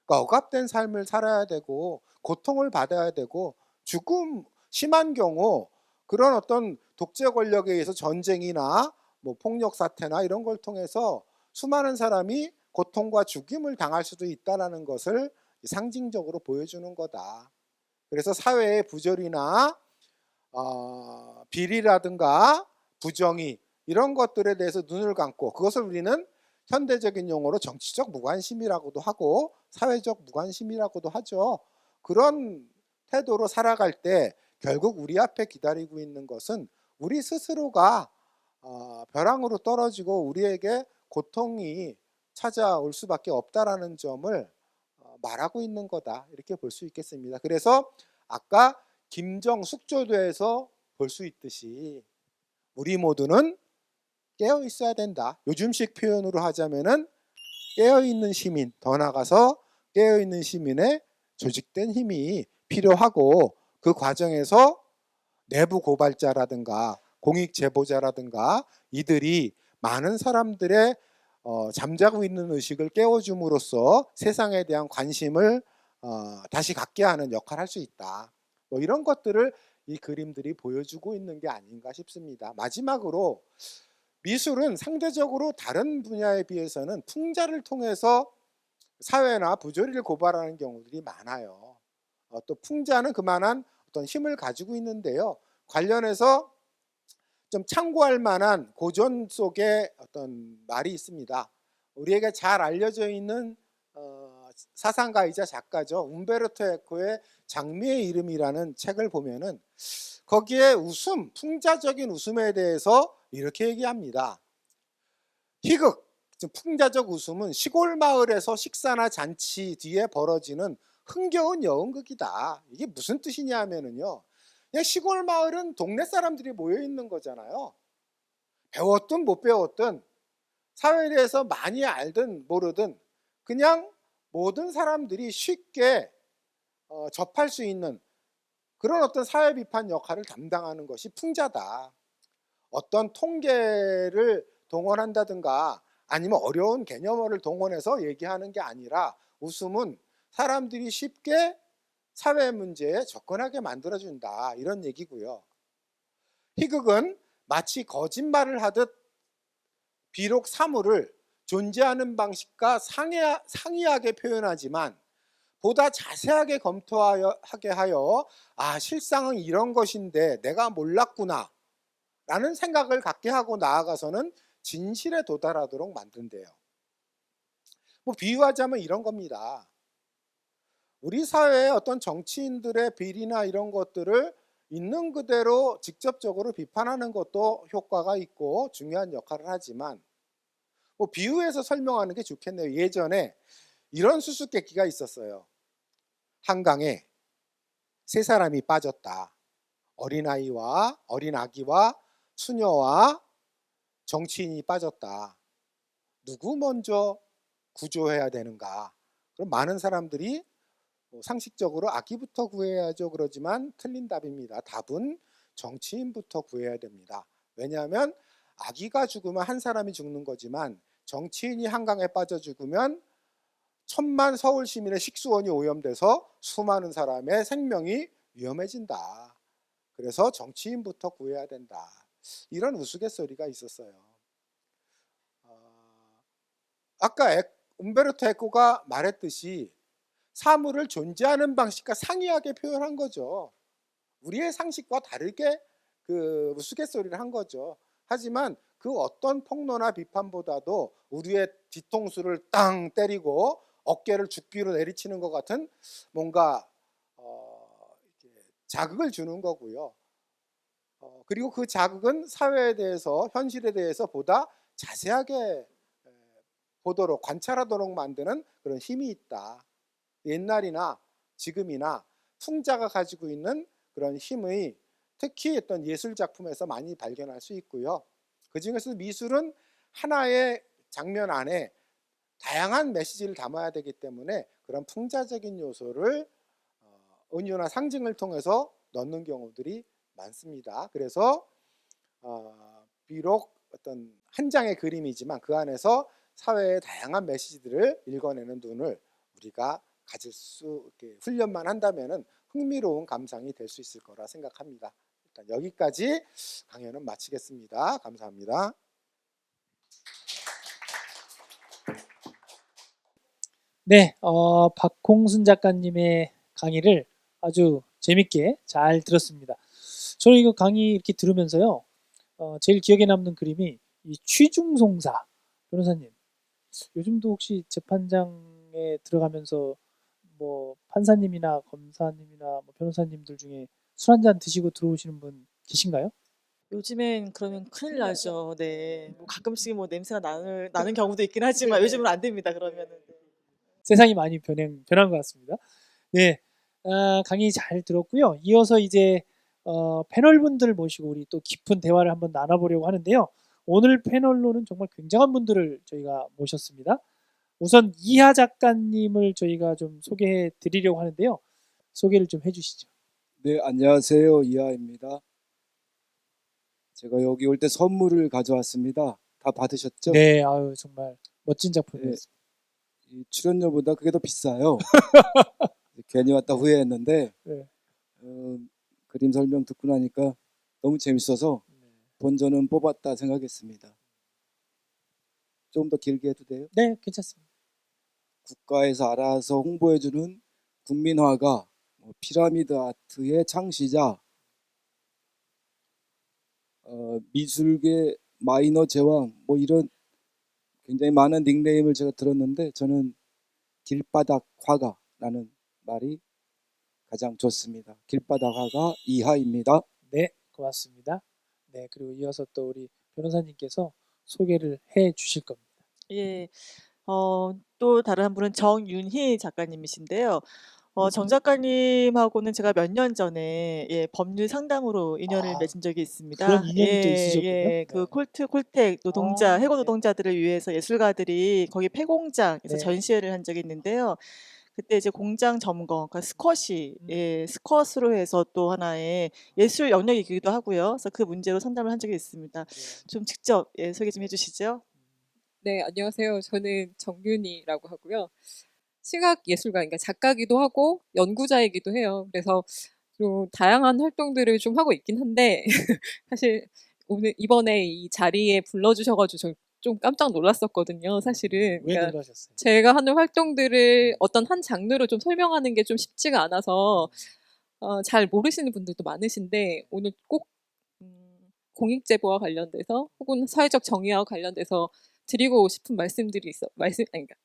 그러니까 억압된 삶을 살아야 되고 고통을 받아야 되고 죽음 심한 경우 그런 어떤 독재 권력에 의해서 전쟁이나 뭐 폭력 사태나 이런 걸 통해서 수많은 사람이 고통과 죽임을 당할 수도 있다라는 것을 상징적으로 보여주는 거다. 그래서 사회의 부조리나 비리라든가 부정의 이런 것들에 대해서 눈을 감고 그것을 우리는 현대적인 용어로 정치적 무관심이라고도 하고 사회적 무관심이라고도 하죠. 그런 태도로 살아갈 때 결국 우리 앞에 기다리고 있는 것은 우리 스스로가 벼랑으로 떨어지고 우리에게 고통이 찾아올 수밖에 없다라는 점을 말하고 있는 거다, 이렇게 볼 수 있겠습니다. 그래서 아까 김정숙조도에서 볼 수 있듯이 우리 모두는 깨어 있어야 된다. 요즘식 표현으로 하자면은 깨어 있는 시민, 더 나아가서 깨어 있는 시민의 조직된 힘이 필요하고 그 과정에서 내부 고발자라든가 공익 제보자라든가 이들이 많은 사람들의 잠자고 있는 의식을 깨워줌으로써 세상에 대한 관심을 다시 갖게 하는 역할을 할 수 있다. 뭐 이런 것들을 이 그림들이 보여주고 있는 게 아닌가 싶습니다. 마지막으로 미술은 상대적으로 다른 분야에 비해서는 풍자를 통해서 사회나 부조리를 고발하는 경우들이 많아요. 또 풍자는 그만한 어떤 힘을 가지고 있는데요. 관련해서 좀 참고할 만한 고전 속의 어떤 말이 있습니다. 우리에게 잘 알려져 있는 사상가이자 작가죠. 움베르토 에코의 장미의 이름이라는 책을 보면은 거기에 웃음, 풍자적인 웃음에 대해서 이렇게 얘기합니다. 희극, 풍자적 웃음은 시골 마을에서 식사나 잔치 뒤에 벌어지는 흥겨운 여운극이다. 이게 무슨 뜻이냐 하면은요, 그냥 시골 마을은 동네 사람들이 모여 있는 거잖아요. 배웠든 못 배웠든 사회에 대해서 많이 알든 모르든 그냥 모든 사람들이 쉽게 접할 수 있는 그런 어떤 사회 비판 역할을 담당하는 것이 풍자다. 어떤 통계를 동원한다든가 아니면 어려운 개념어를 동원해서 얘기하는 게 아니라 웃음은 사람들이 쉽게 사회 문제에 접근하게 만들어준다, 이런 얘기고요. 희극은 마치 거짓말을 하듯 비록 사물을 존재하는 방식과 상이하게 표현하지만 보다 자세하게 검토하게 하여 실상은 이런 것인데 내가 몰랐구나 라는 생각을 갖게 하고 나아가서는 진실에 도달하도록 만든대요. 뭐 비유하자면 이런 겁니다. 우리 사회의 어떤 정치인들의 비리나 이런 것들을 있는 그대로 직접적으로 비판하는 것도 효과가 있고 중요한 역할을 하지만 뭐 비유해서 설명하는 게 좋겠네요. 예전에 이런 수수께끼가 있었어요. 한강에 세 사람이 빠졌다. 어린아이와 어린아기와 수녀와 정치인이 빠졌다. 누구 먼저 구조해야 되는가? 그럼 많은 사람들이 상식적으로 아기부터 구해야죠 그러지만 틀린 답입니다. 답은 정치인부터 구해야 됩니다. 왜냐하면 아기가 죽으면 한 사람이 죽는 거지만 정치인이 한강에 빠져 죽으면 1,000만 서울 시민의 식수원이 오염돼서 수많은 사람의 생명이 위험해진다. 그래서 정치인부터 구해야 된다. 이런 우스갯소리가 있었어요. 아까 움베르토 에코가 말했듯이 사물을 존재하는 방식과 상이하게 표현한 거죠. 우리의 상식과 다르게 그 우스갯소리를 한 거죠. 하지만 그 어떤 폭로나 비판보다도 우리의 뒤통수를 땅 때리고 어깨를 죽기로 내리치는 것 같은 뭔가 자극을 주는 거고요. 그리고 그 자극은 사회에 대해서, 현실에 대해서 보다 자세하게 보도록, 관찰하도록 만드는 그런 힘이 있다. 옛날이나 지금이나 풍자가 가지고 있는 그런 힘의 특히 어떤 예술 작품에서 많이 발견할 수 있고요. 그 중에서 미술은 하나의 장면 안에 다양한 메시지를 담아야 되기 때문에 그런 풍자적인 요소를 은유나 상징을 통해서 넣는 경우들이 많습니다. 그래서 비록 어떤 한 장의 그림이지만 그 안에서 사회의 다양한 메시지들을 읽어내는 눈을 우리가 가질 수, 이렇게 훈련만 한다면은 흥미로운 감상이 될 수 있을 거라 생각합니다. 일단 여기까지 강연은 마치겠습니다. 감사합니다. 네, 박홍순 작가님의 강의를 아주 재밌게 잘 들었습니다. 저는 이거 강의 이렇게 들으면서요, 제일 기억에 남는 그림이 이 취중송사. 변호사님, 요즘도 혹시 재판장에 들어가면서 뭐 판사님이나 검사님이나 뭐 변호사님들 중에 술 한잔 드시고 들어오시는 분 계신가요? 요즘엔 그러면 큰일 나죠. 네. 뭐 가끔씩 뭐 냄새가 나는 경우도 있긴 하지만 요즘은 안 됩니다. 그러면은. 세상이 많이 변한 것 같습니다. 네, 강의 잘 들었고요. 이어서 이제 패널분들 모시고 우리 또 깊은 대화를 한번 나눠보려고 하는데요. 오늘 패널로는 정말 굉장한 분들을 저희가 모셨습니다. 우선 이하 작가님을 저희가 좀 소개해 드리려고 하는데요. 소개를 좀 해주시죠. 네, 안녕하세요. 이하입니다. 제가 여기 올 때 선물을 가져왔습니다. 다 받으셨죠? 네, 아유 정말 멋진 네, 작품이었습니다. 이 출연료보다 그게 더 비싸요. 괜히 왔다 네. 후회했는데 네. 그림 설명 듣고 나니까 너무 재밌어서 본전은 뽑았다 생각했습니다. 조금 더 길게 해도 돼요? 네, 괜찮습니다. 국가에서 알아서 홍보해주는 국민화가, 피라미드 아트의 창시자, 미술계 마이너 제왕, 뭐 이런 굉장히 많은 닉네임을 제가 들었는데 저는 길바닥 화가라는 말이 가장 좋습니다. 길바닥 화가 이하입니다. 네, 고맙습니다. 네, 그리고 이어서 또 우리 변호사님께서 소개를 해 주실 겁니다. 예. 또 다른 한 분은 정윤희 작가님이신데요. 정 작가님하고는 제가 몇 년 전에 법률 상담으로 인연을 아, 맺은 적이 그런 있습니다. 인연이 또 있으셨군요. 예. 그 네. 콜텍 노동자, 해고 네. 노동자들을 위해서 예술가들이 거기 폐공장에서 네. 전시회를 한 적이 있는데요. 그때 이제 공장 점검, 그러니까 스컷이 스컷으로 해서 또 하나의 예술 영역이기도 하고요. 그래서 그 문제로 상담을 한 적이 있습니다. 네. 좀 직접 소개 좀 해주시죠. 네, 안녕하세요. 저는 정윤이라고 하고요. 시각예술가, 그러니까 작가기도 하고 연구자이기도 해요. 그래서 좀 다양한 활동들을 좀 하고 있긴 한데 사실 이번에 이 자리에 불러주셔가지고 저 좀 깜짝 놀랐었거든요. 사실은. 왜 그러니까 놀라셨어요? 제가 하는 활동들을 어떤 한 장르로 좀 설명하는 게 좀 쉽지가 않아서 잘 모르시는 분들도 많으신데 오늘 꼭 공익제보와 관련돼서 혹은 사회적 정의와 관련돼서 드리고 싶은 말씀들이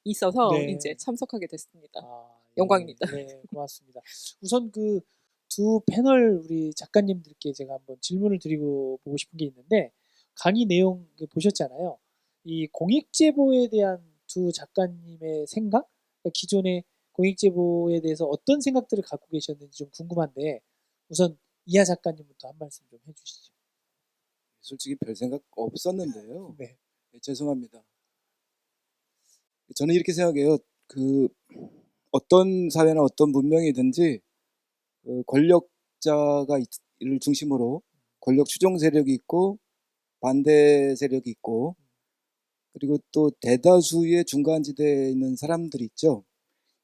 있어서 네. 이제 참석하게 됐습니다. 아, 영광입니다. 네, 고맙습니다. 우선 그 두 패널 우리 작가님들께 제가 한번 질문을 드리고 보고 싶은 게 있는데 강의 내용 보셨잖아요. 이 공익제보에 대한 두 작가님의 생각, 그러니까 기존의 공익제보에 대해서 어떤 생각들을 갖고 계셨는지 좀 궁금한데 우선 이하 작가님부터 한 말씀 좀 해주시죠. 솔직히 별 생각 없었는데요. 네, 네, 죄송합니다. 저는 이렇게 생각해요. 어떤 사회나 어떤 문명이든지 권력자가 를 중심으로 권력 추종 세력이 있고 반대 세력이 있고 그리고 또 대다수의 중간지대에 있는 사람들이 있죠.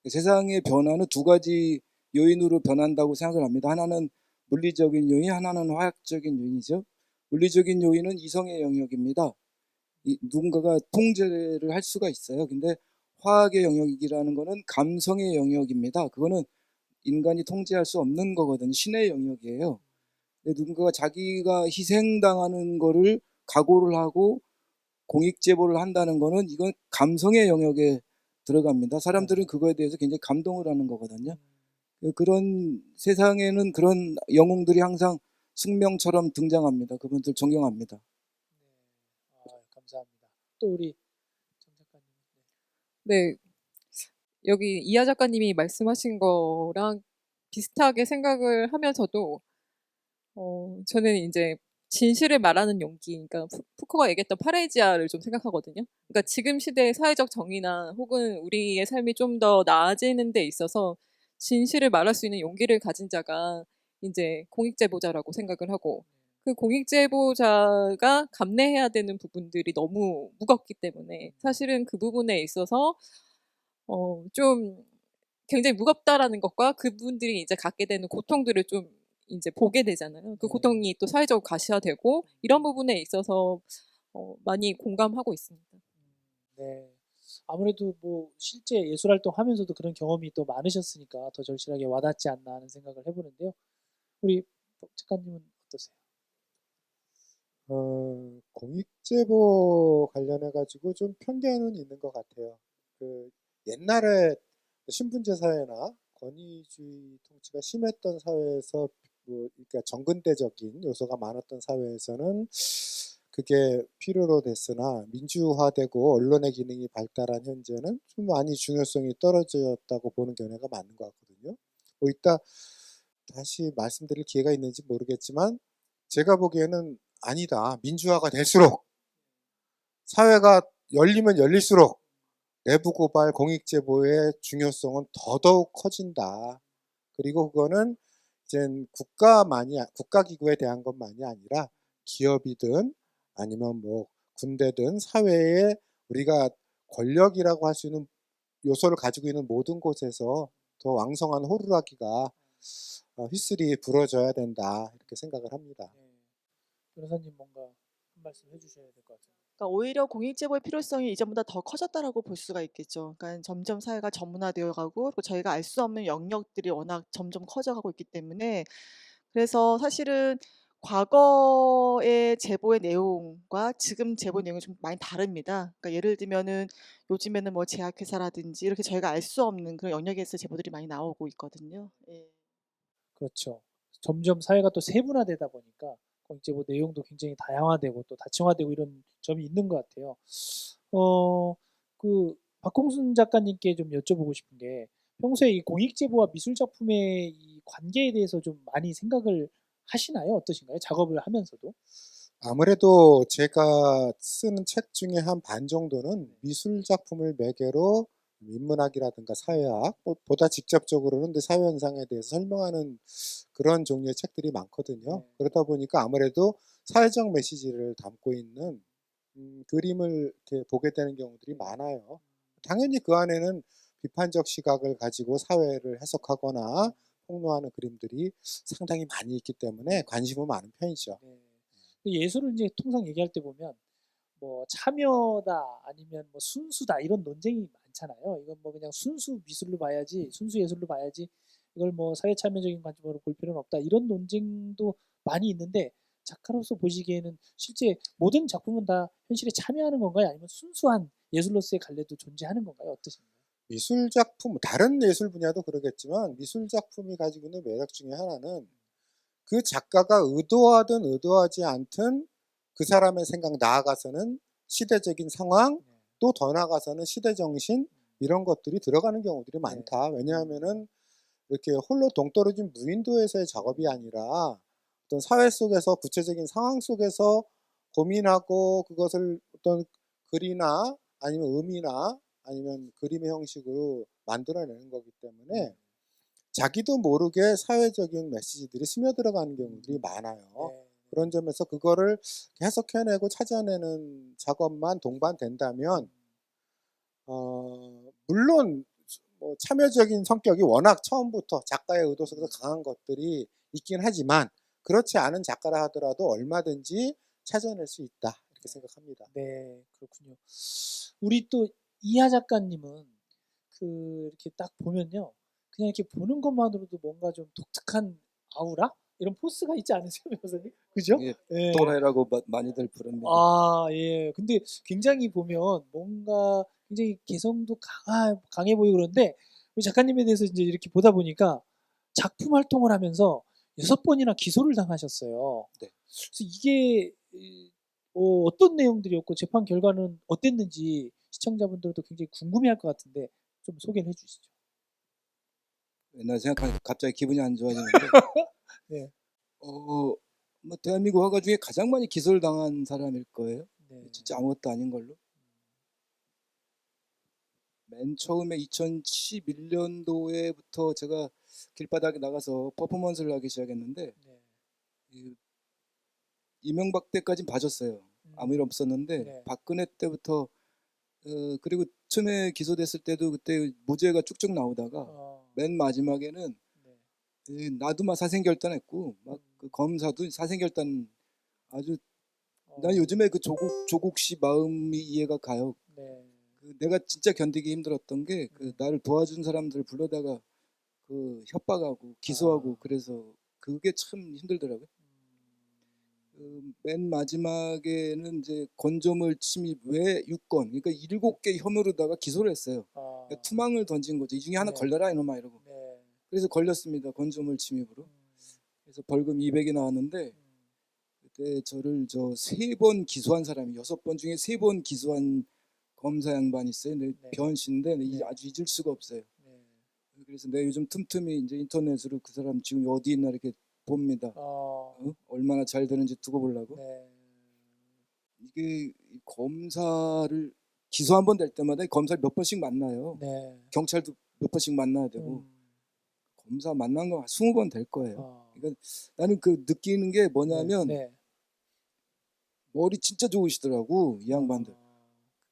세상의 변화는 두 가지 요인으로 변한다고 생각을 합니다. 하나는 물리적인 요인, 하나는 화학적인 요인이죠. 물리적인 요인은 이성의 영역입니다. 누군가가 통제를 할 수가 있어요. 근데 화학의 영역이라는 거는 감성의 영역입니다. 그거는 인간이 통제할 수 없는 거거든요. 신의 영역이에요. 근데 누군가가 자기가 희생당하는 거를 각오를 하고 공익제보를 한다는 거는 이건 감성의 영역에 들어갑니다. 사람들은 그거에 대해서 굉장히 감동을 하는 거거든요. 그런 세상에는 그런 영웅들이 항상 숙명처럼 등장합니다. 그분들 존경합니다. 감사합니다. 또 우리 정 작가님. 네, 여기 이하 작가님이 말씀하신 거랑 비슷하게 생각을 하면서도 저는 이제 진실을 말하는 용기, 그러니까 푸코가 얘기했던 파레지아를 좀 생각하거든요. 그러니까 지금 시대의 사회적 정의나 혹은 우리의 삶이 좀 더 나아지는 데 있어서 진실을 말할 수 있는 용기를 가진 자가 이제 공익제보자라고 생각을 하고, 그 공익제보자가 감내해야 되는 부분들이 너무 무겁기 때문에 사실은 그 부분에 있어서 좀 굉장히 무겁다라는 것과 그분들이 이제 갖게 되는 고통들을 좀 이제 보게 되잖아요. 그 고통이 또 사회적으로 가시화되고 이런 부분에 있어서 많이 공감하고 있습니다. 네. 아무래도 뭐 실제 예술 활동하면서도 그런 경험이 또 많으셨으니까 더 절실하게 와닿지 않나 하는 생각을 해보는데요. 우리 작가님은 어떠세요? 공익제보 관련해 가지고 좀 편견은 있는 것 같아요. 그 옛날에 신분제 사회나 권위주의 통치가 심했던 사회에서 뭐 그러니까 정근대적인 요소가 많았던 사회에서는 그게 필요로 됐으나 민주화되고 언론의 기능이 발달한 현재는 좀 많이 중요성이 떨어졌다고 보는 견해가 맞는 것 같거든요. 뭐 이따 다시 말씀드릴 기회가 있는지 모르겠지만 제가 보기에는 아니다. 민주화가 될수록 사회가 열리면 열릴수록 내부 고발 공익제보의 중요성은 더더욱 커진다. 그리고 그거는 이제 국가기구에 대한 것만이 아니라 기업이든 아니면 뭐 군대든 사회에 우리가 권력이라고 할 수 있는 요소를 가지고 있는 모든 곳에서 더 왕성한 호루라기가 휘슬이 불어줘야 된다. 이렇게 생각을 합니다. 네. 변호사님 뭔가 한 말씀 해주셔야 될 것 같아요. 그러니까 오히려 공익제보의 필요성이 이전보다 더 커졌다라고 볼 수가 있겠죠. 그러니까 점점 사회가 전문화되어 가고 그리고 저희가 알 수 없는 영역들이 워낙 점점 커져가고 있기 때문에 그래서 사실은 과거의 제보의 내용과 지금 제보 내용이 좀 많이 다릅니다. 그러니까 예를 들면은 요즘에는 뭐 제약회사라든지 이렇게 저희가 알 수 없는 그런 영역에서 제보들이 많이 나오고 있거든요. 예. 그렇죠. 점점 사회가 또 세분화되다 보니까 공익제보 내용도 굉장히 다양화되고 또 다층화되고 이런 점이 있는 것 같아요. 그 박홍순 작가님께 좀 여쭤보고 싶은 게 평소에 이 공익제보와 미술 작품의 이 관계에 대해서 좀 많이 생각을 하시나요? 어떠신가요? 작업을 하면서도? 아무래도 제가 쓰는 책 중에 한 반 정도는 미술 작품을 매개로 인문학이라든가 사회학, 보다 직접적으로는 근데 사회 현상에 대해서 설명하는 그런 종류의 책들이 많거든요. 네. 그러다 보니까 아무래도 사회적 메시지를 담고 있는 그림을 이렇게 보게 되는 경우들이 많아요. 당연히 그 안에는 비판적 시각을 가지고 사회를 해석하거나 폭로하는 그림들이 상당히 많이 있기 때문에 관심은 많은 편이죠. 네. 예술을 이제 통상 얘기할 때 보면 뭐 참여다 아니면 뭐 순수다 이런 논쟁이 많잖아요. 이건 뭐 그냥 순수 미술로 봐야지, 순수 예술로 봐야지 이걸 뭐 사회 참여적인 관점으로 볼 필요는 없다. 이런 논쟁도 많이 있는데 작가로서 보시기에는 실제 모든 작품은 다 현실에 참여하는 건가요? 아니면 순수한 예술로서의 갈래도 존재하는 건가요? 어떠신가요? 미술 작품, 다른 예술 분야도 그러겠지만 미술 작품이 가지고 있는 매력 중에 하나는 그 작가가 의도하든 의도하지 않든 그 사람의 생각 나아가서는 시대적인 상황 또 더 나아가서는 시대 정신 이런 것들이 들어가는 경우들이 많다. 왜냐하면은 이렇게 홀로 동떨어진 무인도에서의 작업이 아니라 어떤 사회 속에서 구체적인 상황 속에서 고민하고 그것을 어떤 글이나 아니면 음이나 아니면 그림의 형식으로 만들어내는 거기 때문에 자기도 모르게 사회적인 메시지들이 스며들어가는 경우들이 많아요. 네. 그런 점에서 그거를 해석해내고 찾아내는 작업만 동반된다면 물론 뭐 참여적인 성격이 워낙 처음부터 작가의 의도 속에서 강한 것들이 있긴 하지만 그렇지 않은 작가라 하더라도 얼마든지 찾아낼 수 있다 이렇게 생각합니다. 네, 그렇군요. 우리 또 이하 작가님은 이렇게 딱 보면요. 그냥 이렇게 보는 것만으로도 뭔가 좀 독특한 아우라? 이런 포스가 있지 않으세요, 변호사님? 그죠? 예, 예. 또라이라고 많이들 부릅니다. 아, 예. 근데 굉장히 보면 뭔가 굉장히 개성도 강해 보이고 그런데 우리 작가님에 대해서 이제 이렇게 보다 보니까 작품 활동을 하면서 6번이나 기소를 당하셨어요. 네. 그래서 이게 어떤 내용들이었고 재판 결과는 어땠는지 시청자분들도 굉장히 궁금해할 것 같은데 좀 소개를 해주시죠. 옛날 생각하니까 갑자기 기분이 안 좋아지는데 네. 뭐 대한민국 화가 중에 가장 많이 기소를 당한 사람일 거예요. 네. 진짜 아무것도 아닌 걸로. 맨 처음에 2011년도에부터 제가 길바닥에 나가서 퍼포먼스를 하기 시작했는데 네. 이 이명박 때까진 봐줬어요. 아무 일 없었는데 네. 박근혜 때부터 그리고 처음에 기소됐을 때도 그때 무죄가 쭉쭉 나오다가 맨 마지막에는 네. 나도 막 사생결단했고 막 그 검사도 사생결단 아주 난 요즘에 그 조국 씨 마음이 이해가 가요. 네. 그 내가 진짜 견디기 힘들었던 게 그 나를 도와준 사람들을 불러다가 그 협박하고 기소하고 그래서 그게 참 힘들더라고요. 맨 마지막에는 이제 건조물 침입 외 6건, 그러니까 7개 혐의로다가 기소를 했어요. 그러니까 투망을 던진 거죠. 이 중에 하나 네. 걸려라 이놈아 이러고. 네. 그래서 걸렸습니다. 건조물 침입으로. 그래서 벌금 200이 나왔는데 그때 저를 3번 기소한 사람이 6번 중에 3번 기소한 검사 양반이 있어요. 네. 변씨인데 네. 아주 잊을 수가 없어요. 네. 그래서 내가 요즘 틈틈이 이제 인터넷으로 그 사람 지금 어디 있나 이렇게 봅니다. 얼마나 잘 되는지 두고 보려고. 네. 이게 이 검사를 기소 한 번 될 때마다 검사를 몇 번씩 만나요. 네. 경찰도 몇 번씩 만나야 되고 검사 만난 거 20번 될 거예요. 그러니까 나는 그 느끼는 게 뭐냐면 네. 머리 진짜 좋으시더라고 이 양반들.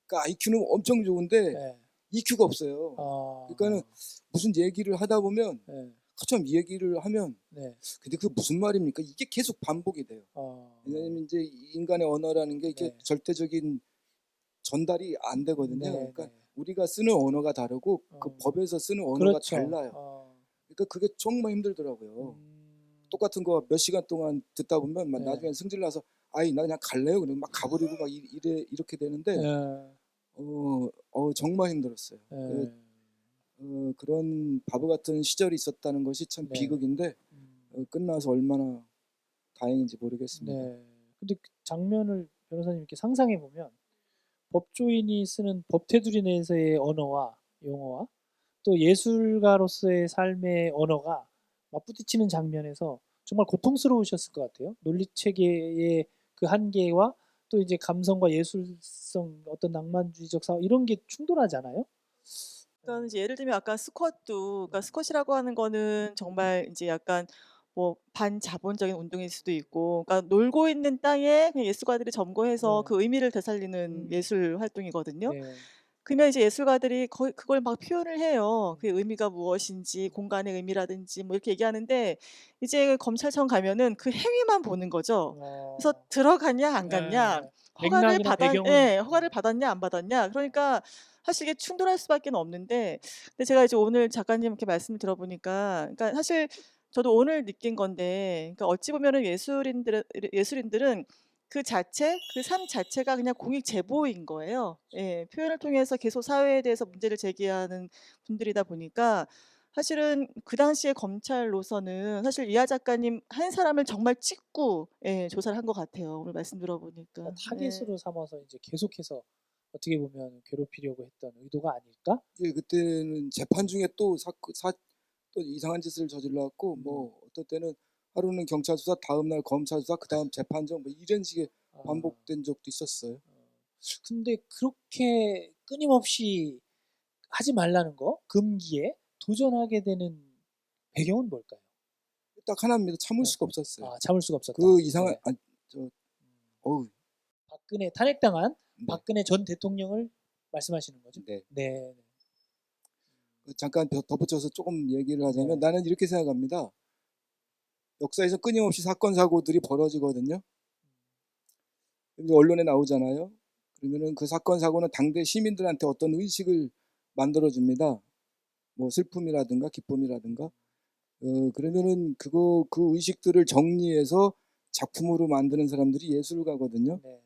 그러니까 IQ는 엄청 좋은데 네. EQ가 없어요. 그러니까는 무슨 얘기를 하다 보면 네. 참 이 얘기를 하면 네. 근데 그게 무슨 말입니까? 이게 계속 반복이 돼요. 왜냐하면 이제 인간의 언어라는 게 이게 네. 절대적인 전달이 안 되거든요. 네, 그러니까 네. 우리가 쓰는 언어가 다르고 그 법에서 쓰는 언어가 그렇죠. 달라요. 그러니까 그게 정말 힘들더라고요. 똑같은 거 몇 시간 동안 듣다 보면 막 네. 나중에 승질 나서 아이 나 그냥 갈래요. 그러면 막 가버리고 막 이렇게 되는데 정말 힘들었어요. 그런 바보 같은 시절이 있었다는 것이 참 네. 비극인데 끝나서 얼마나 다행인지 모르겠습니다. 네. 근데 그 장면을 변호사님 이렇게 상상해 보면 법조인이 쓰는 법테두리 내에서의 언어와 용어와 또 예술가로서의 삶의 언어가 맞부딪히는 장면에서 정말 고통스러우셨을 것 같아요. 논리 체계의 그 한계와 또 이제 감성과 예술성, 어떤 낭만주의적 사고 이런 게 충돌하잖아요. 그러니까 이제 예를 들면 아까 스쿼트도 그러니까 스쿼시라고 하는 거는 정말 이제 약간 뭐 반자본적인 운동일 수도 있고 그러니까 놀고 있는 땅에 그냥 예술가들이 점거해서 네. 그 의미를 되살리는 예술 활동이거든요. 네. 그러면 이제 예술가들이 거의 그걸 막 표현을 해요. 그 의미가 무엇인지 공간의 의미라든지 뭐 이렇게 얘기하는데 이제 검찰청 가면은 그 행위만 보는 거죠. 그래서 들어갔냐 안 갔냐, 허가를 맥락이나 배경은 허가를 받았냐 안 받았냐. 그러니까 사실 이게 충돌할 수밖에 없는데 근데 제가 이제 오늘 작가님 이렇게 말씀을 들어보니까 그러니까 사실 저도 오늘 느낀 건데 그러니까 어찌 보면은 예술인들은 그 자체, 그 삶 자체가 그냥 공익 제보인 거예요. 예. 표현을 통해서 계속 사회에 대해서 문제를 제기하는 분들이다 보니까 사실은 그 당시에 검찰로서는 사실 이하 작가님 한 사람을 정말 찍고 예, 조사를 한 것 같아요. 오늘 말씀 들어보니까. 예. 타겟으로 삼아서 이제 계속해서 어떻게 보면 괴롭히려고 했던 의도가 아닐까? 예, 그때는 재판 중에 또 또 이상한 짓을 저질러갖고 뭐 어떨 때는 하루는 경찰 수사, 다음 날 검찰 수사, 그 다음 재판정 뭐 이런 식의 반복된 적도 있었어요. 근데 그렇게 끊임없이 하지 말라는 거, 금기에 도전하게 되는 배경은 뭘까요? 딱 하나입니다. 참을 네. 수가 없었어요. 참을 수가 없었다. 그 이상한 네. 어우 박근혜 탄핵당한 네. 박근혜 전 대통령을 말씀하시는 거죠? 네. 네. 잠깐 덧붙여서 조금 얘기를 하자면 네. 나는 이렇게 생각합니다. 역사에서 끊임없이 사건 사고들이 벌어지거든요. 이제 언론에 나오잖아요. 그러면은 그 사건 사고는 당대 시민들한테 어떤 의식을 만들어 줍니다. 뭐 슬픔이라든가 기쁨이라든가. 그러면은 그 의식들을 정리해서 작품으로 만드는 사람들이 예술가거든요. 네.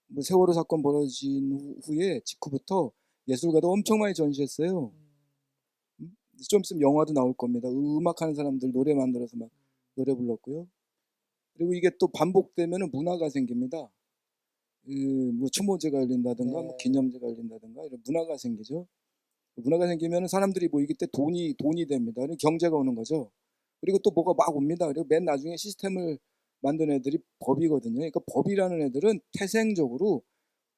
뭐 세월호 사건 벌어진 후에 직후부터 예술가도 엄청 많이 전시했어요. 좀 있으면 영화도 나올 겁니다. 음악하는 사람들 노래 만들어서 막 노래 불렀고요. 그리고 이게 또 반복되면은 문화가 생깁니다. 뭐 추모제가 열린다든가 뭐 네. 기념제가 열린다든가 이런 문화가 생기죠. 문화가 생기면은 사람들이 모이기 때 돈이 됩니다. 그리고 경제가 오는 거죠. 그리고 또 뭐가 막 옵니다. 그리고 맨 나중에 시스템을 만든 애들이 법이거든요. 그러니까 법이라는 애들은 태생적으로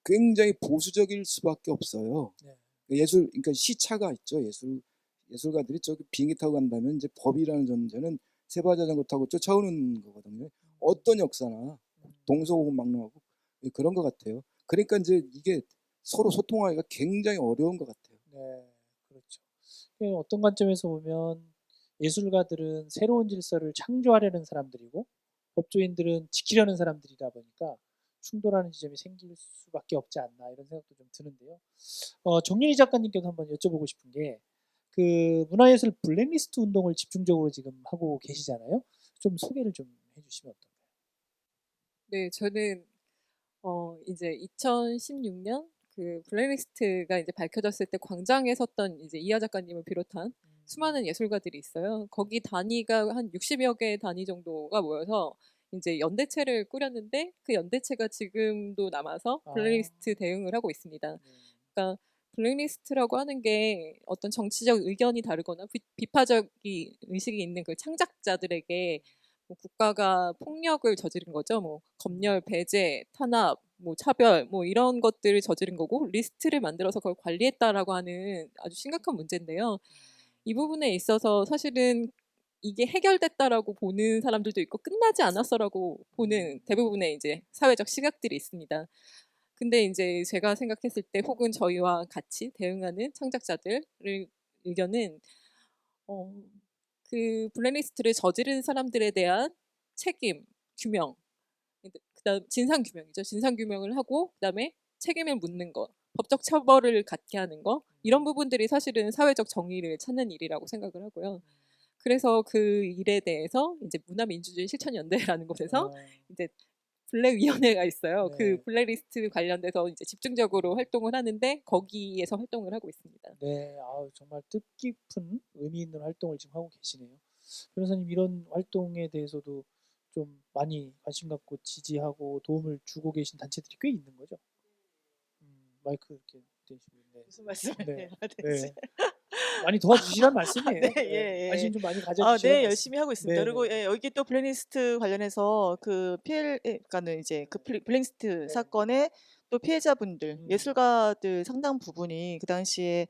굉장히 보수적일 수밖에 없어요. 네. 그러니까 시차가 있죠. 예술가들이 저기 비행기 타고 간다면 이제 법이라는 존재는 세바자전거 타고 쫓아오는 거거든요. 어떤 역사나 동서고금망로하고 그런 것 같아요. 그러니까 이제 이게 서로 소통하기가 굉장히 어려운 것 같아요. 네, 그렇죠. 어떤 관점에서 보면 예술가들은 새로운 질서를 창조하려는 사람들이고 법조인들은 지키려는 사람들이다 보니까 충돌하는 지점이 생길 수밖에 없지 않나 이런 생각도 좀 드는데요. 정윤희 작가님께도 한번 여쭤보고 싶은 게 그 문화예술 블랙리스트 운동을 집중적으로 지금 하고 계시잖아요. 좀 소개를 좀 해주시면 어떨까요? 네, 저는 이제 2016년 그 블랙리스트가 이제 밝혀졌을 때 광장에 섰던 이제 이하 작가님을 비롯한 수많은 예술가들이 있어요. 거기 단위가 한 60여 개 단위 정도가 모여서 이제 연대체를 꾸렸는데 그 연대체가 지금도 남아서 아. 블랙리스트 대응을 하고 있습니다. 네. 그러니까 블랙리스트라고 하는 게 어떤 정치적 의견이 다르거나 비파적인 의식이 있는 그 창작자들에게 뭐 국가가 폭력을 저지른 거죠. 뭐 검열, 배제, 탄압, 뭐 차별, 뭐 이런 것들을 저지른 거고 리스트를 만들어서 그걸 관리했다라고 하는 아주 심각한 문제인데요. 이 부분에 있어서 사실은 이게 해결됐다라고 보는 사람들도 있고 끝나지 않았어라고 보는 대부분의 이제 사회적 시각들이 있습니다. 근데 이제 제가 생각했을 때 혹은 저희와 같이 대응하는 창작자들의 의견은 그 블랙리스트를 저지른 사람들에 대한 책임, 규명, 그다음 진상 규명이죠. 진상 규명을 하고 그다음에 책임을 묻는 거, 법적 처벌을 갖게 하는 거 이런 부분들이 사실은 사회적 정의를 찾는 일이라고 생각을 하고요. 그래서 그 일에 대해서 이제 문화민주주의 실천연대라는 곳에서 이제 블랙위원회가 있어요. 네. 그 블랙리스트 관련돼서 이제 집중적으로 활동을 하는데 거기에서 활동을 하고 있습니다. 네, 아우, 정말 뜻깊은 의미 있는 활동을 지금 하고 계시네요. 변호사님 이런 활동에 대해서도 좀 많이 관심 갖고 지지하고 도움을 주고 계신 단체들이 꽤 있는 거죠. 마이크 이렇게 대시고 네. 무슨 말씀을 네. 해야 네. 되지? 많이 도와주시란 말씀이에요. 네, 네. 예, 예. 관심 좀 많이 아, 가져주시란 네, 말씀. 열심히 하고 있습니다. 네, 그리고 네. 예, 여기 또 블랙리스트 관련해서 그 그러니까는 이제 그 블랙리스트 네. 사건의 또 피해자분들, 음. 예술가들 상당 부분이 그 당시에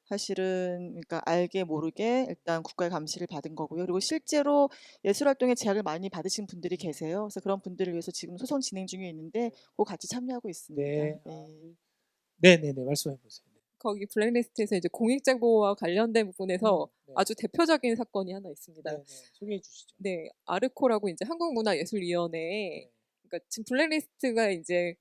사실은 그러니까 알게 모르게 일단 국가의 감시를 받은 거고요. 그리고 실제로 예술 활동에 제약을 많이 받으신 분들이 계세요. 그래서 그런 분들을 위해서 지금 소송 진행 중에 있는데 그거 같이 참여하고 있습니다. 네. 네. 네네네, 말씀해 보세요. 네. 거기 블랙리스트에서 이제 공익제보와 관련된 부분에서 네. 아주 대표적인 사건이 하나 있습니다. 네네, 소개해 주시죠. 네, 아르코라고 이제 한국문화예술위원회에 네. 그러니까 지금 블랙리스트가 이제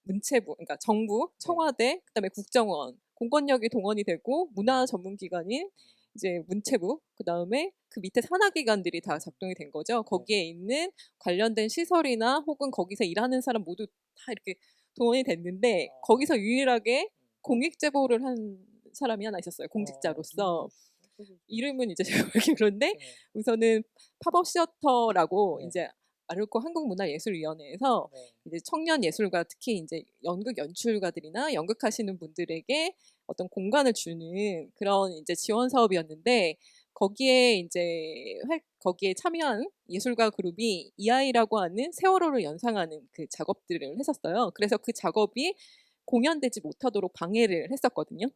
문체부, 그러니까 정부, 청와대, 그다음에 국정원, 공권력이 동원이 되고 문화 전문기관인 이제 문체부, 그다음에 그 밑에 산하기관들이 다 작동이 된 거죠. 거기에 있는 관련된 시설이나 혹은 거기서 일하는 사람 모두 다 이렇게 동원이 됐는데 거기서 유일하게 공익제보를 한 사람이 하나 있었어요. 공직자로서. 이름은 이제 제가 모르겠는데 그런데 네. 우선은 팝업 시어터라고 네. 이제 아르코 한국문화예술위원회에서 네. 이제 청년 예술가 특히 이제 연극 연출가들이나 연극하시는 분들에게 어떤 공간을 주는 그런 이제 지원 사업이었는데 거기에 이제 거기에 참여한 예술가 그룹이 이아이라고 하는 세월호를 연상하는 그 작업들을 했었어요. 그래서 그 작업이 공연되지 못하도록 방해를 했었거든요.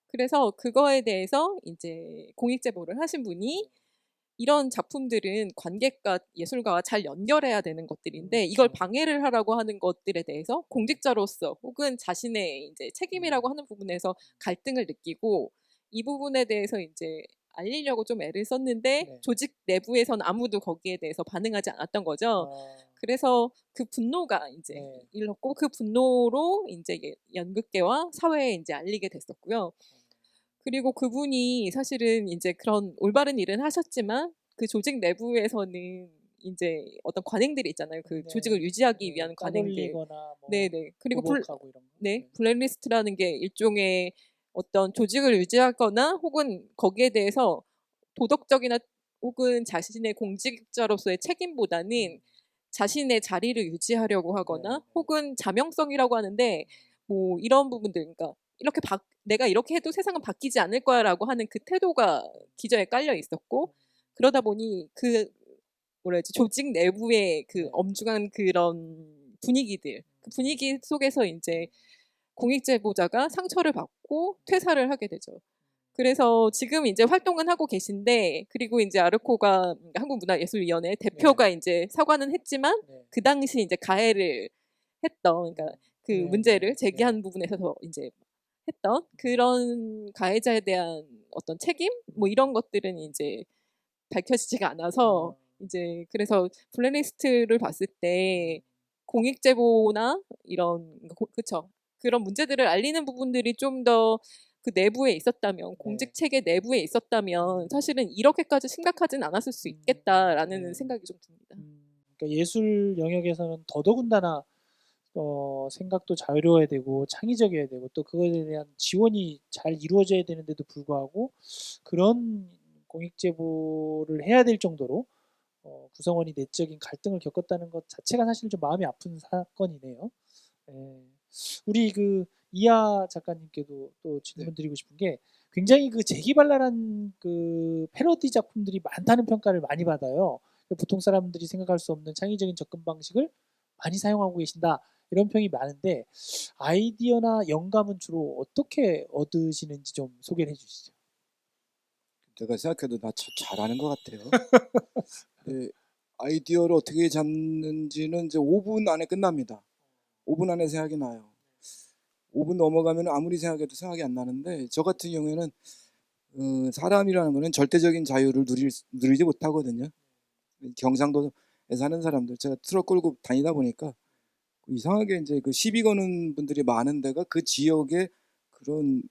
그래서 그거에 대해서 이제 공익 제보를 하신 분이 이런 작품들은 관객과 예술가와 잘 연결해야 되는 것들인데 이걸 방해를 하라고 하는 것들에 대해서 공직자로서 혹은 자신의 이제 책임이라고 하는 부분에서 갈등을 느끼고 이 부분에 대해서 이제 알리려고 좀 애를 썼는데 네. 조직 내부에서는 아무도 거기에 대해서 반응하지 않았던 거죠. 아, 그래서 그 분노가 이제 네. 일었고 그 분노로 이제 연극계와 사회에 이제 알리게 됐었고요. 그리고 그분이 사실은 이제 그런 올바른 일은 하셨지만 그 조직 내부에서는 이제 어떤 관행들이 있잖아요. 그 네. 조직을 유지하기 네, 위한 관행들. 따돌리거나 뭐 네네. 그리고 보복하고 이런 거. 네, 블랙리스트라는 게 일종의 어떤 조직을 유지하거나 혹은 거기에 대해서 도덕적이나 혹은 자신의 공직자로서의 책임보다는 자신의 자리를 유지하려고 하거나 혹은 자명성이라고 하는데 뭐 이런 부분들, 그러니까 이렇게 내가 이렇게 해도 세상은 바뀌지 않을 거야라고 하는 그 태도가 기저에 깔려 있었고, 그러다 보니 그 뭐라 해야지, 조직 내부의 그 엄중한 그런 분위기들, 그 분위기 속에서 이제 공익제보자가 상처를 받고 퇴사를 하게 되죠. 그래서 지금 이제 활동은 하고 계신데, 그리고 이제 아르코가 한국문화예술위원회 대표가 이제 사과는 했지만 네. 그 당시 이제 가해를 했던, 그러니까 그 네, 문제를 네, 제기한 부분에서 이제 했던 그런 가해자에 대한 어떤 책임 뭐 이런 것들은 이제 밝혀지지가 않아서 이제 그래서 블랙리스트를 봤을 때 공익 제보나 이런 그쵸, 그런 문제들을 알리는 부분들이 좀 더 그 내부에 있었다면, 공직 체계 내부에 있었다면 사실은 이렇게까지 심각하진 않았을 수 있겠다라는 네. 생각이 좀 듭니다. 그러니까 예술 영역에서는 더더군다나 생각도 자유로워야 되고 창의적이어야 되고 또 그거에 대한 지원이 잘 이루어져야 되는데도 불구하고 그런 공익 제보를 해야 될 정도로 구성원이 내적인 갈등을 겪었다는 것 자체가 사실 좀 마음이 아픈 사건이네요. 예. 우리 그 이하 작가님께도 또 질문 드리고 싶은 게 굉장히 그 재기발랄한 그 패러디 작품들이 많다는 평가를 많이 받아요. 보통 사람들이 생각할 수 없는 창의적인 접근 방식을 많이 사용하고 계신다. 이런 평이 많은데 아이디어나 영감은 주로 어떻게 얻으시는지 좀 소개를 해주시죠. 내가 생각해도 나 참 잘하는 것 같아요. 네, 아이디어를 어떻게 잡는지는 이제 5분 안에 끝납니다. 5분 안에 생각이 나요. 5분 넘어가면 아무리 생각해도 생각이 안 나는데, 저 같은 경우에는 사람이라는 거는 절대적인 자유를 누리지 못하거든요. 경상도에 사는 사람들, 제가 트럭 끌고 다니다 보니까 이상하게 이제 그 시비 거는 분들이 많은 데가 그 지역의 그런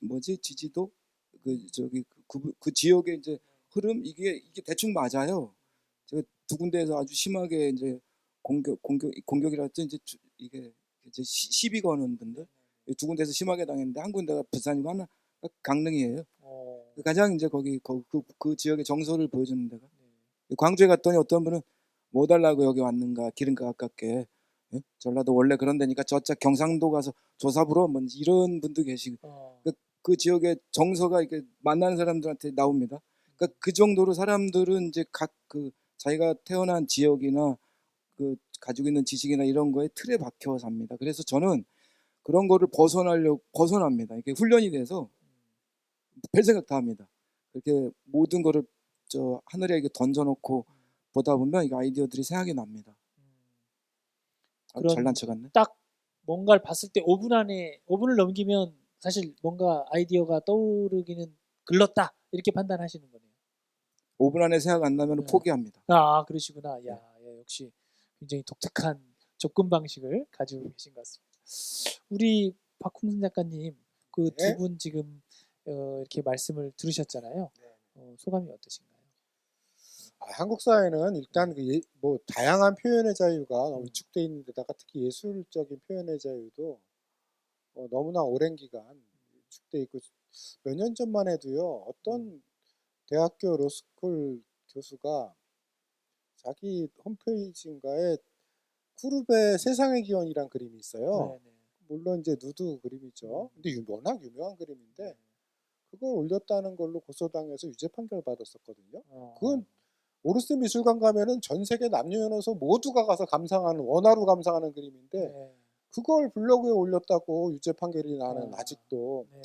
뭐지, 지지도, 그 지역의 이제 흐름, 이게 대충 맞아요. 제가 두 군데에서 아주 심하게 이제 공격이라 든지 이게 이제 시비 거는 분들 두 군데에서 심하게 당했는데, 한 군데가 부산이고 하나 강릉이에요. 가장 이제 그 지역의 정서를 보여주는 데가. 광주에 갔더니 어떤 분은 뭐 달라고 여기 왔는가, 기름값 아깝게. 예? 전라도 원래 그런 데니까 저쪽 경상도 가서 조사 불어, 뭐 이런 분도 계시고, 그 지역의 정서가 이렇게 만나는 사람들한테 나옵니다. 그러니까 그 정도로 사람들은 이제 각 그 자기가 태어난 지역이나 그 가지고 있는 지식이나 이런 거에 틀에 박혀 삽니다. 그래서 저는 그런 거를 벗어납니다. 이게 훈련이 돼서 별 생각 다 합니다. 이렇게 모든 거를 저 하늘에 이렇게 던져놓고 보다 보면 이 아이디어들이 생각이 납니다. 그런 잘난 척했네. 딱 뭔가를 봤을 때 5분 안에 5분을 넘기면 사실 뭔가 아이디어가 떠오르기는 글렀다 이렇게 판단하시는 거네요. 5분 안에 생각 안 나면 네. 포기합니다. 아 그러시구나. 야, 역시 굉장히 독특한 접근 방식을 가지고 계신 것 같습니다. 우리 박홍순 작가님 그 두 네. 분 지금 이렇게 말씀을 들으셨잖아요. 소감이 어떠신가요? 한국 사회는 일단 뭐 다양한 표현의 자유가 너무 위축돼 있는 데다가 특히 예술적인 표현의 자유도 너무나 오랜 기간 위축돼 있고, 몇 년 전만 해도요, 어떤 대학교 로스쿨 교수가 자기 홈페이지인가에 쿠르베 세상의 기원이란 그림이 있어요. 네네. 물론 이제 누드 그림이죠. 근데 워낙 유명한 그림인데 그걸 올렸다는 걸로 고소당해서 유죄 판결 받았었거든요. 그건 오르세 미술관 가면은 전 세계 남녀노소 모두가 가서 감상하는, 원화로 감상하는 그림인데 네. 그걸 블로그에 올렸다고 유죄 판결이 나는 아, 아직도 네.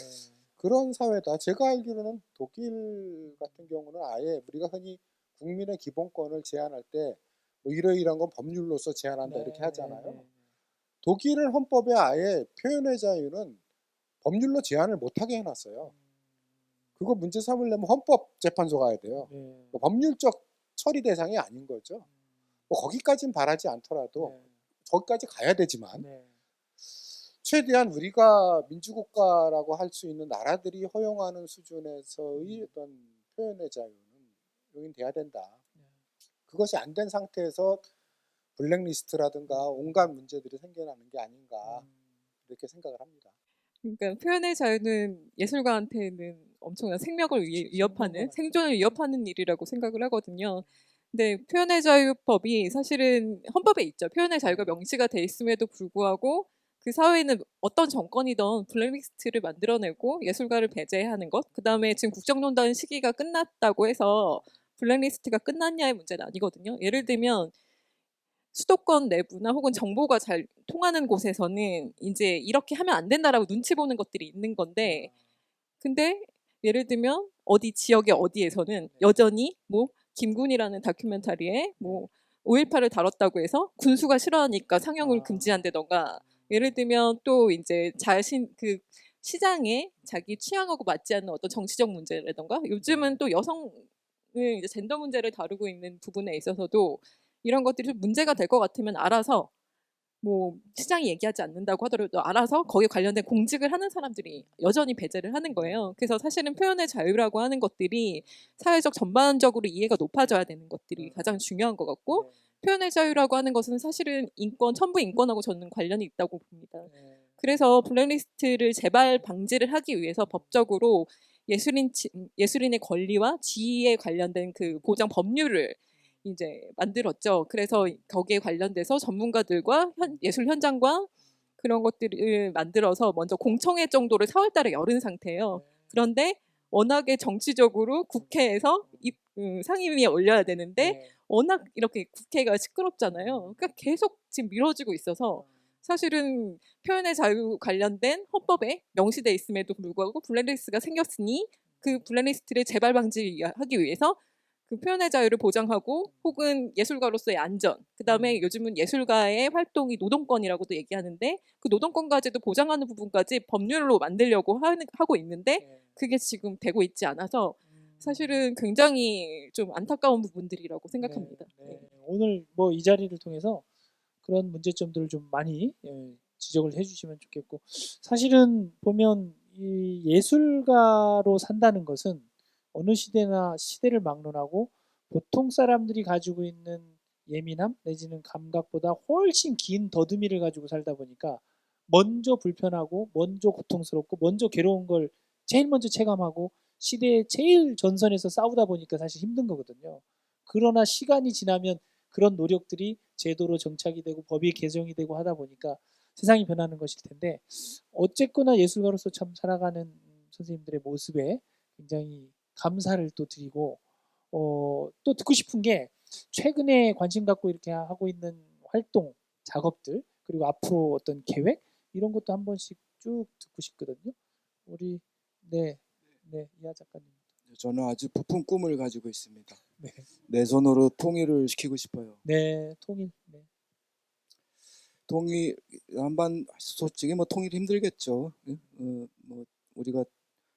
그런 사회다. 제가 알기로는 독일 같은 경우는 아예 우리가 흔히 국민의 기본권을 제한할 때 뭐 이러이러한 건 법률로서 제한한다 이렇게 하잖아요. 독일은 헌법에 아예 표현의 자유는 법률로 제한을 못하게 해놨어요. 그거 문제 삼으려면 헌법재판소 가야 돼요. 뭐 법률적 처리 대상이 아닌 거죠. 뭐 거기까지는 바라지 않더라도 거기까지 가야 되지만 최대한 우리가 민주국가라고 할 수 있는 나라들이 허용하는 수준에서의 어떤 표현의 자유는 용인돼야 된다. 그것이 안 된 상태에서 블랙리스트라든가 온갖 문제들이 생겨나는 게 아닌가 이렇게 생각을 합니다. 그러니까 표현의 자유는 예술가한테는 엄청난 생명을 위협하는, 생명을 생존을 위협하는 일이라고 생각을 하거든요. 근데 표현의 자유법이 사실은 헌법에 있죠. 표현의 자유가 명시가 돼 있음에도 불구하고 그 사회는 어떤 정권이든 블랙리스트를 만들어내고 예술가를 배제하는 것, 그 다음에 지금 국정농단 시기가 끝났다고 해서 블랙리스트가 끝났냐의 문제는 아니거든요. 예를 들면 수도권 내부나 혹은 정보가 잘 통하는 곳에서는 이제 이렇게 하면 안 된다라고 눈치 보는 것들이 있는 건데, 근데 예를 들면 어디 지역의 어디에서는 여전히 뭐 김군이라는 다큐멘터리에 뭐 5.18을 다뤘다고 해서 군수가 싫어하니까 상영을 금지한다던가, 예를 들면 또 이제 자신 그 시장에 자기 취향하고 맞지 않는 어떤 정치적 문제라던가, 요즘은 또 여성을 이제 젠더 문제를 다루고 있는 부분에 있어서도 이런 것들이 좀 문제가 될 것 같으면 알아서 뭐 시장이 얘기하지 않는다고 하더라도 알아서 거기에 관련된 공직을 하는 사람들이 여전히 배제를 하는 거예요. 그래서 사실은 표현의 자유라고 하는 것들이 사회적 전반적으로 이해가 높아져야 되는 것들이 가장 중요한 것 같고, 표현의 자유라고 하는 것은 사실은 인권, 천부 인권하고 저는 관련이 있다고 봅니다. 그래서 블랙리스트를 재발 방지를 하기 위해서 법적으로 예술인의 권리와 지위에 관련된 그 보장 법률을 이제 만들었죠. 그래서 거기에 관련돼서 전문가들과 예술 현장과 그런 것들을 만들어서 먼저 공청회 정도를 4월 달에 열은 상태예요. 그런데 워낙에 정치적으로 국회에서 상임위에 올려야 되는데 워낙 이렇게 국회가 시끄럽잖아요. 그러니까 계속 지금 미뤄지고 있어서 사실은 표현의 자유 관련된 헌법에 명시돼 있음에도 불구하고 블랙리스트가 생겼으니 그 블랙리스트를 재발 방지하기 위해서 그 표현의 자유를 보장하고 혹은 예술가로서의 안전, 그 다음에 요즘은 예술가의 활동이 노동권이라고도 얘기하는데 그 노동권까지도 보장하는 부분까지 법률로 만들려고 하고 있는데 그게 지금 되고 있지 않아서 사실은 굉장히 좀 안타까운 부분들이라고 생각합니다. 네. 오늘 뭐 이 자리를 통해서 그런 문제점들을 좀 많이 지적을 해주시면 좋겠고, 사실은 보면 이 예술가로 산다는 것은 어느 시대나 시대를 막론하고 보통 사람들이 가지고 있는 예민함 내지는 감각보다 훨씬 긴 더듬이를 가지고 살다 보니까 먼저 불편하고 먼저 고통스럽고 먼저 괴로운 걸 제일 먼저 체감하고 시대의 제일 전선에서 싸우다 보니까 사실 힘든 거거든요. 그러나 시간이 지나면 그런 노력들이 제도로 정착이 되고 법이 개정이 되고 하다 보니까 세상이 변하는 것일 텐데, 어쨌거나 예술가로서 참 살아가는 선생님들의 모습에 굉장히 감사를 또 드리고, 또 듣고 싶은 게 최근에 관심 갖고 이렇게 하고 있는 활동, 작업들, 그리고 앞으로 어떤 계획 이런 것도 한 번씩 쭉 듣고 싶거든요. 우리 이하 작가님. 저는 아주 부푼 꿈을 가지고 있습니다. 네, 내 손으로 통일을 시키고 싶어요. 통일. 통일 한반 솔직히 뭐 통일 힘들겠죠. 뭐 우리가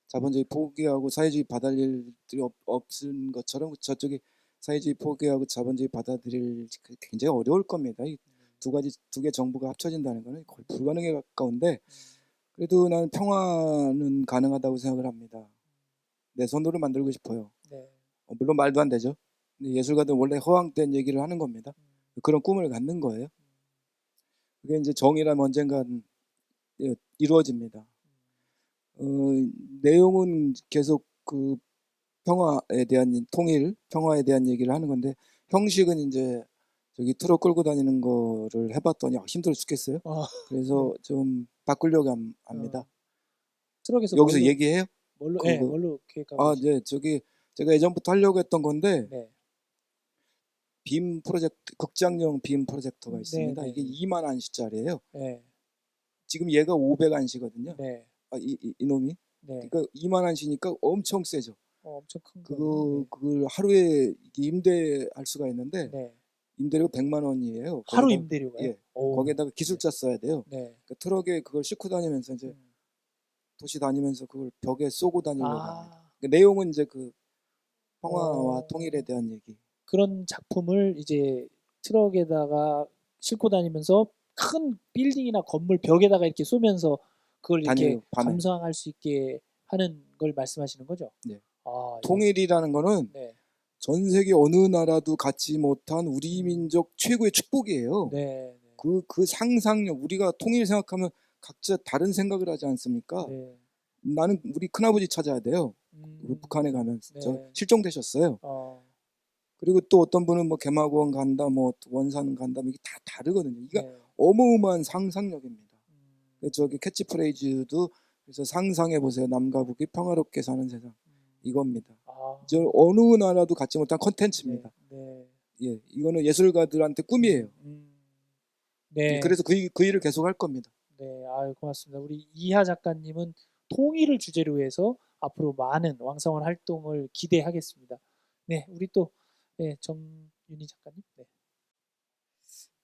자본주의 포기하고 사회주의 받아들일 일이 없은 것처럼 저쪽이 사회주의 포기하고 자본주의 받아들일 굉장히 어려울 겁니다. 이 두 개 정부가 합쳐진다는 것은 거의 불가능에 가까운데, 그래도 나는 평화는 가능하다고 생각을 합니다. 내 손으로 만들고 싶어요. 물론 말도 안 되죠. 근데 예술가들은 원래 허황된 얘기를 하는 겁니다. 그런 꿈을 갖는 거예요. 그게 이제 정의라면 언젠간 이루어집니다. 내용은 계속 그 평화에 대한 통일, 평화에 대한 얘기를 하는 건데, 형식은 이제 저기 트럭 끌고 다니는 거를 해봤더니 힘들어 죽겠어요. 그래서 좀 바꾸려고 합니다. 트럭에서 여기서 뭘로, 얘기해요? 뭘로 계획하고 네, 저기 제가 예전부터 하려고 했던 건데, 네. 빔 프로젝트, 극장용 빔 프로젝터가 있습니다. 네. 이게 2만 안시짜리예요. 네. 지금 얘가 500안시거든요. 네. 이놈이. 네. 그러니까 2만 안시니까 엄청 세죠. 엄청 큰 거. 그걸 하루에 임대할 수가 있는데, 네. 임대료가 100만 원이에요. 하루 거기다가- 임대료가요? 예. 오. 거기에다가 기술자 써야 돼요. 네. 그 트럭에 그걸 싣고 다니면서 이제 도시 다니면서 그걸 벽에 쏘고 다니려고 합니다. 그 내용은 이제 그 평화와 통일에 대한 얘기. 그런 작품을 이제 트럭에다가 싣고 다니면서 큰 빌딩이나 건물 벽에다가 이렇게 쏘면서 그걸 이렇게 다니는 밤에. 감상할 수 있게 하는 걸 말씀하시는 거죠? 네. 아, 통일이라는 거는 네. 전 세계 어느 나라도 갖지 못한 우리 민족 최고의 축복이에요. 네. 그 상상력, 우리가 통일 생각하면 각자 다른 생각을 하지 않습니까? 네. 나는 우리 큰아버지 찾아야 돼요. 북한에 가면서 네. 실종되셨어요. 그리고 또 어떤 분은 뭐 개막원 간다, 뭐 원산 간다, 뭐 이게 다 다르거든요. 이게 네. 어마어마한 상상력입니다. 음, 저기 캐치프레이즈도 그래서 상상해 보세요. 남과 북이 평화롭게 사는 세상 이겁니다. 저 어느 나라도 갖지 못한 컨텐츠입니다. 네. 예, 이거는 예술가들한테 꿈이에요. 네. 그래서 그 일을 계속 할 겁니다. 네, 아유, 고맙습니다. 우리 이하 작가님은 통일을 주제로 해서 앞으로 많은 왕성한 활동을 기대하겠습니다. 네, 우리 또 네, 정윤희 작가님. 네.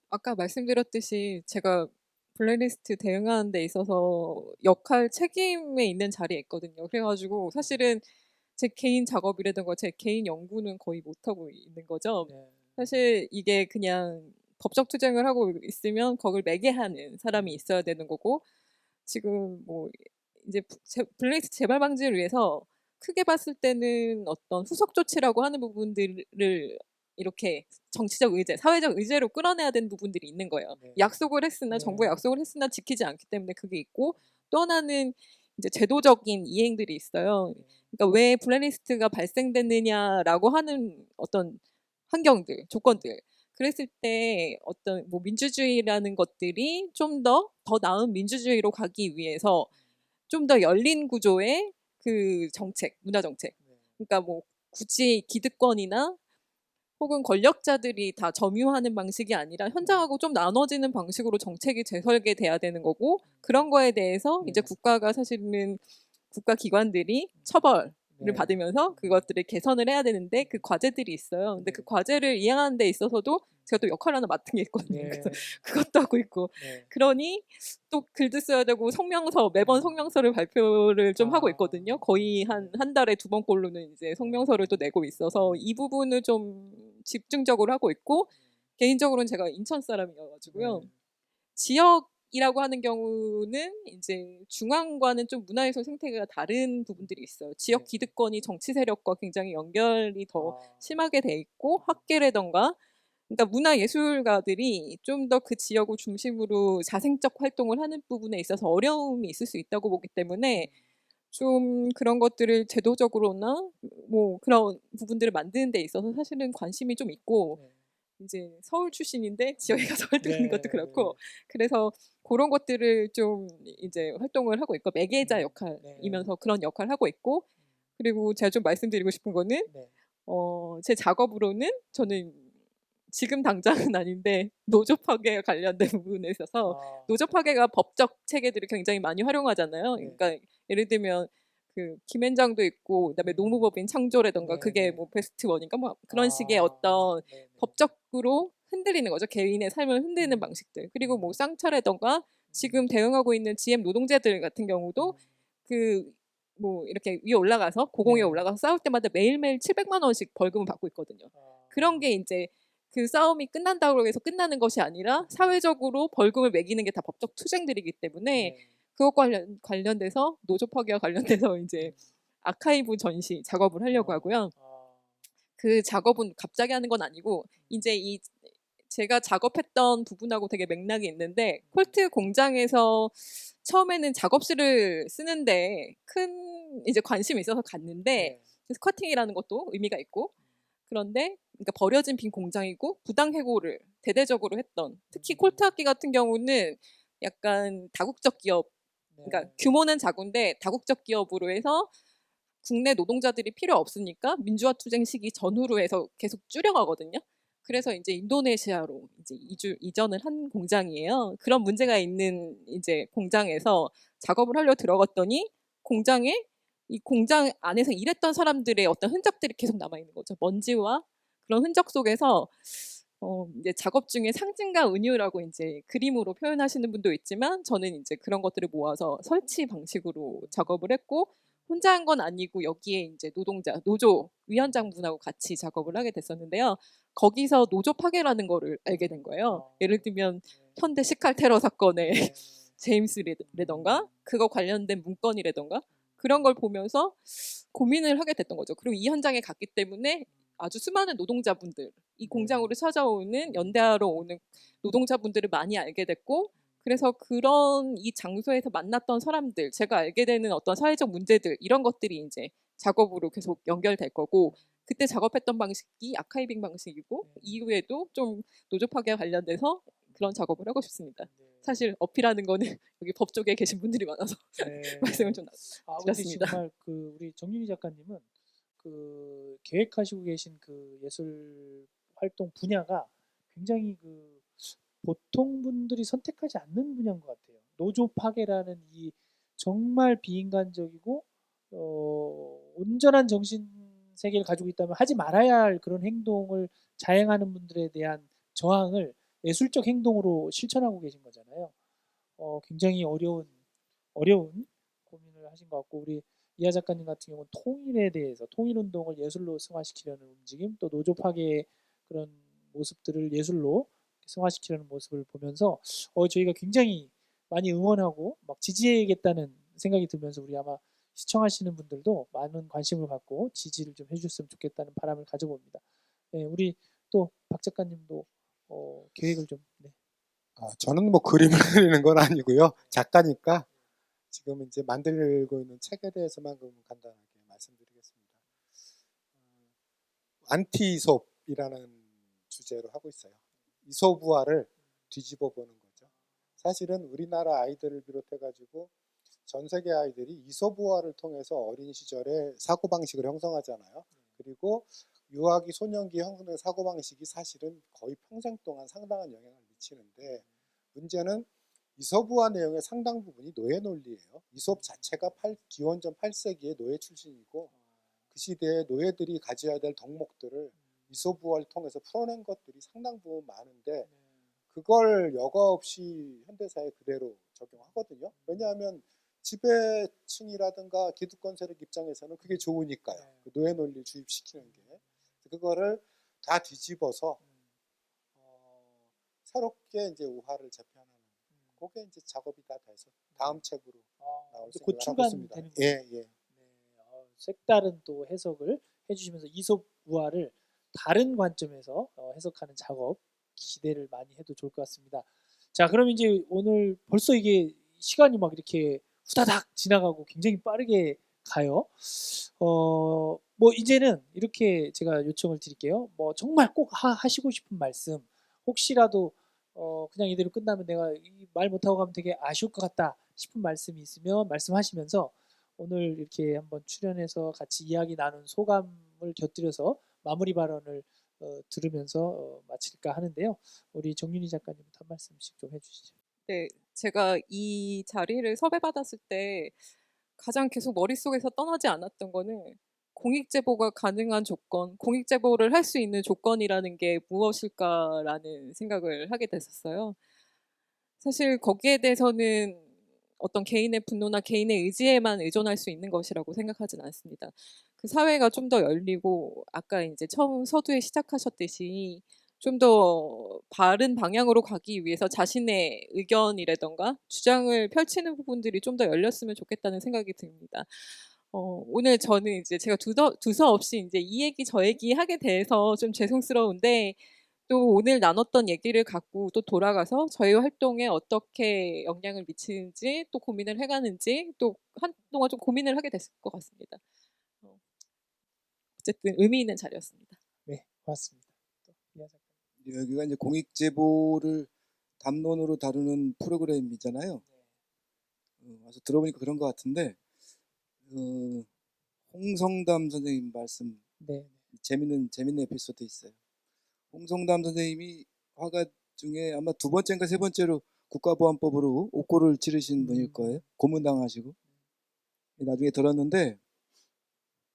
아까 말씀드렸듯이 제가 블랙리스트 대응하는 데 있어서 역할 책임에 있는 자리에 있거든요. 그래가지고 사실은 제 개인 작업이라든가 제 개인 연구는 거의 못하고 있는 거죠. 네. 사실 이게 그냥 법적 투쟁을 하고 있으면 거길 매개하는 사람이 있어야 되는 거고, 지금 뭐 이제 블랙리스트 재발 방지를 위해서 크게 봤을 때는 어떤 후속 조치라고 하는 부분들을 이렇게 정치적 의제, 사회적 의제로 끌어내야 되는 부분들이 있는 거예요. 네. 약속을 했으나 네. 정부가 약속을 했으나 지키지 않기 때문에 그게 있고, 또 하나는 이제 제도적인 이행들이 있어요. 그러니까 왜 블랙리스트가 발생됐느냐라고 하는 어떤 환경들, 조건들. 그랬을 때 어떤 뭐 민주주의라는 것들이 좀 더 나은 민주주의로 가기 위해서 좀 더 열린 구조의 그 정책, 문화 정책. 그러니까 뭐 굳이 기득권이나 혹은 권력자들이 다 점유하는 방식이 아니라 현장하고 좀 나눠지는 방식으로 정책이 재설계돼야 되는 거고, 그런 거에 대해서 이제 국가가 사실은 국가 기관들이 처벌을 네. 받으면서 그것들을 개선을 해야 되는데 그 과제들이 있어요. 근데 그 과제를 이행하는 데 있어서도 제가 또 역할 하나 맡은 게 있거든요. 네. 그래서 그것도 하고 있고, 네. 그러니 또 글도 써야 되고 성명서, 매번 성명서를 발표를 좀 하고 있거든요. 거의 한 달에 2번꼴로는 이제 성명서를 또 내고 있어서 이 부분을 좀 집중적으로 하고 있고, 개인적으로는 제가 인천 사람이어가지고요. 지역이라고 하는 경우는 이제 중앙과는 좀 문화예술 생태계가 다른 부분들이 있어요. 지역 기득권이 정치 세력과 굉장히 연결이 더 심하게 돼 있고, 학계라던가 그러니까 문화예술가들이 좀 더 그 지역을 중심으로 자생적 활동을 하는 부분에 있어서 어려움이 있을 수 있다고 보기 때문에 좀 그런 것들을 제도적으로나 뭐 그런 부분들을 만드는 데 있어서 사실은 관심이 좀 있고, 이제 서울 출신인데 지역에 가서 활동하는 것도 그렇고, 그래서 그런 것들을 좀 이제 활동을 하고 있고, 매개자 역할이면서 그런 역할을 하고 있고, 그리고 제가 좀 말씀드리고 싶은 거는 제 작업으로는 저는 지금 당장은 아닌데 노조 파괴와 관련된 부분에 있어서 노조 파괴가 법적 체계들을 굉장히 많이 활용하잖아요. 그러니까 예를 들면 그 김앤장도 있고, 그다음에 노무법인 창조라던가 그게 뭐 베스트 원인가 뭐 그런 식의 어떤 법적으로 흔들리는 거죠. 개인의 삶을 흔드는 방식들. 그리고 뭐 쌍차라던가 지금 대응하고 있는 GM 노동자들 같은 경우도 그 뭐 이렇게 위에 올라가서 고공에 올라가서 싸울 때마다 매일매일 700만 원씩 벌금을 받고 있거든요. 그런 게 이제 그 싸움이 끝난다고 해서 끝나는 것이 아니라 사회적으로 벌금을 매기는 게 다 법적 투쟁들이기 때문에 그것 관련돼서 노조 파괴와 관련돼서 이제 아카이브 전시 작업을 하려고 하고요. 그 작업은 갑자기 하는 건 아니고 이제 이 제가 작업했던 부분하고 되게 맥락이 있는데, 콜트 공장에서 처음에는 작업실을 쓰는데 큰 이제 관심이 있어서 갔는데, 그래서 커팅이라는 것도 의미가 있고, 그런데 그러니까 버려진 빈 공장이고 부당 해고를 대대적으로 했던, 특히 콜트 악기 같은 경우는 약간 다국적 기업, 그러니까 규모는 작은데 다국적 기업으로 해서 국내 노동자들이 필요 없으니까 민주화 투쟁 시기 전후로 해서 계속 줄여가거든요. 그래서 이제 인도네시아로 이제 이전을 한 공장이에요. 그런 문제가 있는 이제 공장에서 작업을 하려 들어갔더니 이 공장 안에서 일했던 사람들의 어떤 흔적들이 계속 남아 있는 거죠. 먼지와 그런 흔적 속에서 이제 작업 중에 상징과 은유라고 이제 그림으로 표현하시는 분도 있지만, 저는 이제 그런 것들을 모아서 설치 방식으로 작업을 했고, 혼자 한 건 아니고 여기에 이제 노조 위원장분하고 같이 작업을 하게 됐었는데요. 거기서 노조 파괴라는 거를 알게 된 거예요. 예를 들면 현대 시칼 테러 사건의 제임스라던가 그거 관련된 문건이라던가 그런 걸 보면서 고민을 하게 됐던 거죠. 그리고 이 현장에 갔기 때문에 아주 수많은 노동자분들, 이 공장으로 찾아오는 연대하러 오는 노동자분들을 많이 알게 됐고, 그래서 그런 이 장소에서 만났던 사람들, 제가 알게 되는 어떤 사회적 문제들, 이런 것들이 이제 작업으로 계속 연결될 거고 그때 작업했던 방식이 아카이빙 방식이고 네. 이후에도 좀 노조 파괴와 관련돼서 그런 작업을 하고 싶습니다. 네. 사실 어필하는 거는 여기 법조계에 계신 분들이 많아서 네. 말씀을 좀 근데 드렸습니다. 정말 그 우리 정윤희 작가님은 그 계획하시고 계신 그 예술 활동 분야가 굉장히 그 보통 분들이 선택하지 않는 분야인 것 같아요. 노조 파괴라는 이 정말 비인간적이고 온전한 정신 세계를 가지고 있다면 하지 말아야 할 그런 행동을 자행하는 분들에 대한 저항을 예술적 행동으로 실천하고 계신 거잖아요. 굉장히 어려운 고민을 하신 것 같고 우리 이하 작가님 같은 경우는 통일에 대해서 통일 운동을 예술로 승화시키려는 움직임 또 노조 파괴의 그런 모습들을 예술로 승화시키려는 모습을 보면서 저희가 굉장히 많이 응원하고 막 지지해야겠다는 생각이 들면서 우리 아마 시청하시는 분들도 많은 관심을 갖고 지지를 좀 해주셨으면 좋겠다는 바람을 가져봅니다. 네, 우리 또 박 작가님도 계획을 좀 네. 저는 뭐 그림을 그리는 건 아니고요. 작가니까 지금 이제 만들고 있는 책에 대해서만 간단하게 말씀드리겠습니다. 안티 이솝이라는 주제로 하고 있어요. 이솝우화를 뒤집어 보는 거죠. 사실은 우리나라 아이들을 비롯해가지고 전 세계 아이들이 이솝우화를 통해서 어린 시절에 사고방식을 형성하잖아요. 그리고 유아기, 소년기 형성된 사고방식이 사실은 거의 평생 동안 상당한 영향을 미치는데 문제는 이솝우화 내용의 상당 부분이 노예 논리예요. 이솝 자체가 기원전 8세기의 노예 출신이고 그 시대에 노예들이 가져야 될 덕목들을 이솝우화를 통해서 풀어낸 것들이 상당 부분 많은데 그걸 여과 없이 현대사에 그대로 적용하거든요. 왜냐하면 지배층이라든가 기득권 세력 입장에서는 그게 좋으니까요. 그 노예 논리를 주입시키는 게. 그거를 다 뒤집어서 새롭게 이제 우화를 재편하는 그게 이제 작업이 다 돼서 다음 책으로 나올 곧 생각을 하고 있습니다. 출간되는 거예요. 예, 예. 네, 색다른 또 해석을 해주시면서 이솝 우화를 다른 관점에서 해석하는 작업 기대를 많이 해도 좋을 것 같습니다. 자, 그럼 이제 오늘 벌써 이게 시간이 막 이렇게 후다닥 지나가고 굉장히 빠르게 가요. 뭐 이제는 이렇게 제가 요청을 드릴게요. 뭐 정말 꼭 하시고 싶은 말씀, 혹시라도 그냥 이대로 끝나면 내가 말 못하고 가면 되게 아쉬울 것 같다 싶은 말씀이 있으면 말씀하시면서 오늘 이렇게 한번 출연해서 같이 이야기 나눈 소감을 곁들여서 마무리 발언을 들으면서 마칠까 하는데요. 우리 정윤희 작가님 한 말씀씩 좀 해주시죠. 네, 제가 이 자리를 섭외받았을 때 가장 계속 머릿속에서 떠나지 않았던 거는 공익제보가 가능한 조건, 공익제보를 할 수 있는 조건이라는 게 무엇일까라는 생각을 하게 됐었어요. 사실 거기에 대해서는 어떤 개인의 분노나 개인의 의지에만 의존할 수 있는 것이라고 생각하진 않습니다. 그 사회가 좀 더 열리고 아까 이제 처음 서두에 시작하셨듯이 좀 더 바른 방향으로 가기 위해서 자신의 의견이라던가 주장을 펼치는 부분들이 좀 더 열렸으면 좋겠다는 생각이 듭니다. 오늘 저는 이제 제가 두서없이 이제 이 얘기 저 얘기 하게 돼서 좀 죄송스러운데 또 오늘 나눴던 얘기를 갖고 또 돌아가서 저희 활동에 어떻게 영향을 미치는지 또 고민을 해가는지 또 한동안 좀 고민을 하게 됐을 것 같습니다. 어쨌든 의미 있는 자리였습니다. 네, 고맙습니다. 또 이하 작가님. 여기가 이제 공익제보를 담론으로 다루는 프로그램이잖아요. 와서 들어보니까 그런 것 같은데 홍성담 선생님 말씀 네, 재밌는 에피소드 있어요. 홍성담 선생님이 화가 중에 아마 두 번째인가 세 번째로 국가보안법으로 옥고를 치르신 분일 거예요. 고문당하시고 나중에 들었는데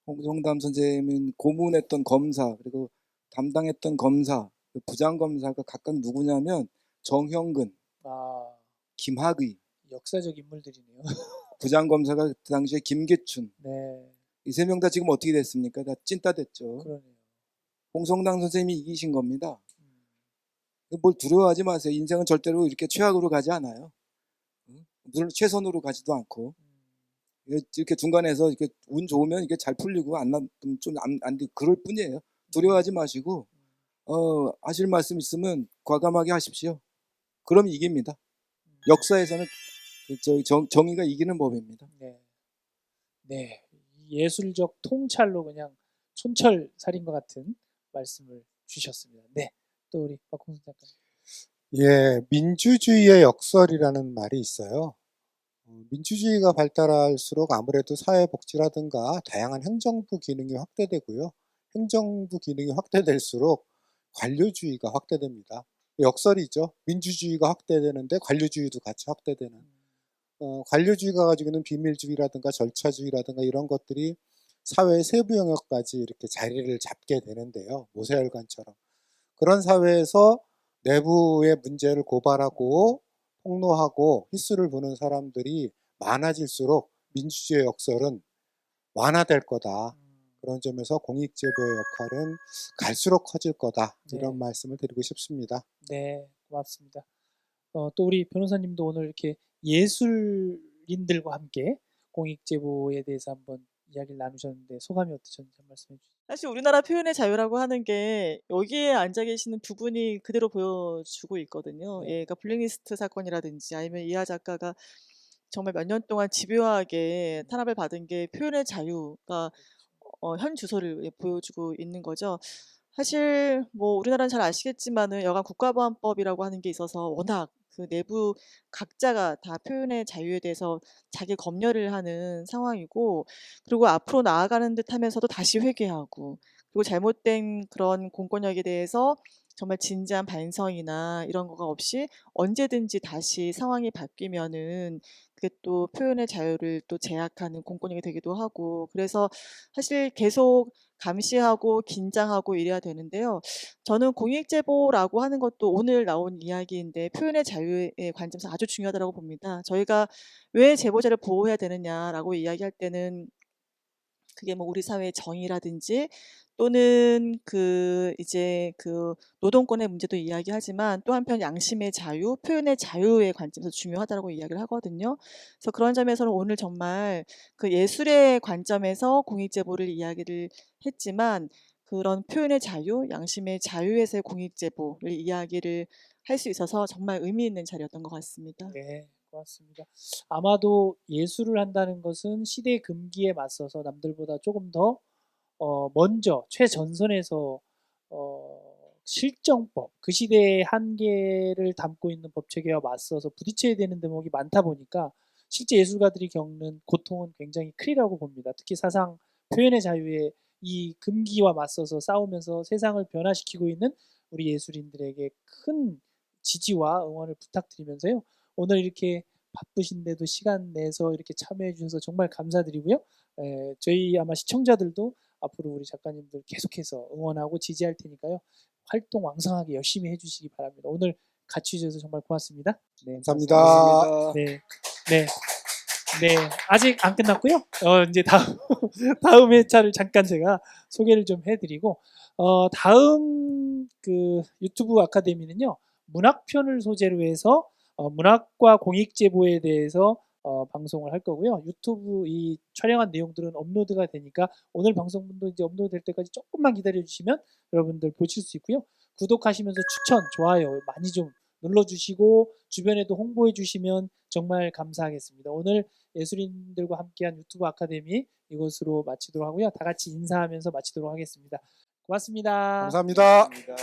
홍성담 선생님은 고문했던 검사 그리고 담당했던 검사 부장검사가 각각 누구냐면 정형근, 아 김학의, 역사적 인물들이네요. 부장검사가 그 당시에 김계춘 네, 이 세 명 다 지금 어떻게 됐습니까? 다 찐따 됐죠. 그러네요. 홍성당 선생님이 이기신 겁니다. 음, 뭘 두려워하지 마세요. 인생은 절대로 이렇게 최악으로 가지 않아요. 물론 최선으로 가지도 않고 이렇게 중간에서 이렇게 운 좋으면 이게 잘 풀리고 안 나면 좀안 되고 그럴 뿐이에요. 두려워하지 마시고 하실 말씀 있으면 과감하게 하십시오. 그럼 이깁니다. 역사에서는 정의가 이기는 법입니다. 네, 네, 예술적 통찰로 그냥 촌철살인과 같은 말씀을 주셨습니다. 네, 또 우리 박홍순 작가님. 예, 민주주의의 역설이라는 말이 있어요. 민주주의가 발달할수록 아무래도 사회복지라든가 다양한 행정부 기능이 확대되고요. 행정부 기능이 확대될수록 관료주의가 확대됩니다. 역설이죠. 민주주의가 확대되는데 관료주의도 같이 확대되는. 관료주의가 가지고 있는 비밀주의라든가 절차주의라든가 이런 것들이 사회의 세부 영역까지 이렇게 자리를 잡게 되는데요. 모세혈관처럼. 그런 사회에서 내부의 문제를 고발하고 폭로하고 휘스를 부는 사람들이 많아질수록 민주주의의 역설은 완화될 거다. 그런 점에서 공익제보의 역할은 갈수록 커질 거다. 이런 네. 말씀을 드리고 싶습니다. 네, 고맙습니다. 또 우리 변호사님도 오늘 이렇게 예술인들과 함께 공익제보에 대해서 한번 이야기를 나누셨는데 소감이 어떠셨는지 한 말씀해 주시죠. 사실 우리나라 표현의 자유라고 하는 게 여기에 앉아 계시는 두 분이 그대로 보여주고 있거든요. 네. 예, 그러니까 블랙리스트 사건이라든지 아니면 이하 작가가 정말 몇 년 동안 집요하게 탄압을 받은 게 표현의 자유가 현 주소를 보여주고 있는 거죠. 사실 뭐 우리나라는 잘 아시겠지만은 여간 국가보안법이라고 하는 게 있어서 워낙 그 내부 각자가 다 표현의 자유에 대해서 자기 검열을 하는 상황이고, 그리고 앞으로 나아가는 듯 하면서도 다시 회귀하고, 그리고 잘못된 그런 공권력에 대해서 정말 진지한 반성이나 이런 거가 없이 언제든지 다시 상황이 바뀌면은 그게 또 표현의 자유를 또 제약하는 공권력이 되기도 하고, 그래서 사실 계속 감시하고 긴장하고 이래야 되는데요. 저는 공익제보라고 하는 것도 오늘 나온 이야기인데 표현의 자유의 관점에서 아주 중요하다고 봅니다. 저희가 왜 제보자를 보호해야 되느냐라고 이야기할 때는 그게 뭐 우리 사회의 정의라든지 또는 이제 노동권의 문제도 이야기하지만 또 한편 양심의 자유, 표현의 자유의 관점에서 중요하다고 이야기를 하거든요. 그래서 그런 점에서는 오늘 정말 그 예술의 관점에서 공익제보를 이야기를 했지만 그런 표현의 자유, 양심의 자유에서의 공익제보를 이야기를 할 수 있어서 정말 의미 있는 자리였던 것 같습니다. 네, 고맙습니다. 아마도 예술을 한다는 것은 시대 금기에 맞서서 남들보다 조금 더 먼저 최전선에서 실정법, 그 시대의 한계를 담고 있는 법체계와 맞서서 부딪혀야 되는 대목이 많다 보니까 실제 예술가들이 겪는 고통은 굉장히 크리라고 봅니다. 특히 사상 표현의 자유의 이 금기와 맞서서 싸우면서 세상을 변화시키고 있는 우리 예술인들에게 큰 지지와 응원을 부탁드리면서요. 오늘 이렇게 바쁘신데도 시간 내서 이렇게 참여해 주셔서 정말 감사드리고요. 저희 아마 시청자들도 앞으로 우리 작가님들 계속해서 응원하고 지지할 테니까요. 활동 왕성하게 열심히 해주시기 바랍니다. 오늘 같이 해주셔서 정말 고맙습니다. 네, 감사합니다. 고맙습니다. 네, 네, 네. 아직 안 끝났고요. 이제 다음 회차를 잠깐 제가 소개를 좀 해드리고, 다음 그 유튜브 아카데미는요, 문학편을 소재로 해서 문학과 공익제보에 대해서 방송을 할 거고요. 유튜브 이 촬영한 내용들은 업로드가 되니까 오늘 방송분도 이제 업로드 될 때까지 조금만 기다려 주시면 여러분들 보실 수 있고요. 구독하시면서 추천, 좋아요 많이 좀 눌러주시고 주변에도 홍보해 주시면 정말 감사하겠습니다. 오늘 예술인들과 함께한 유튜브 아카데미 이것으로 마치도록 하고요. 다 같이 인사하면서 마치도록 하겠습니다. 고맙습니다. 감사합니다. 고맙습니다.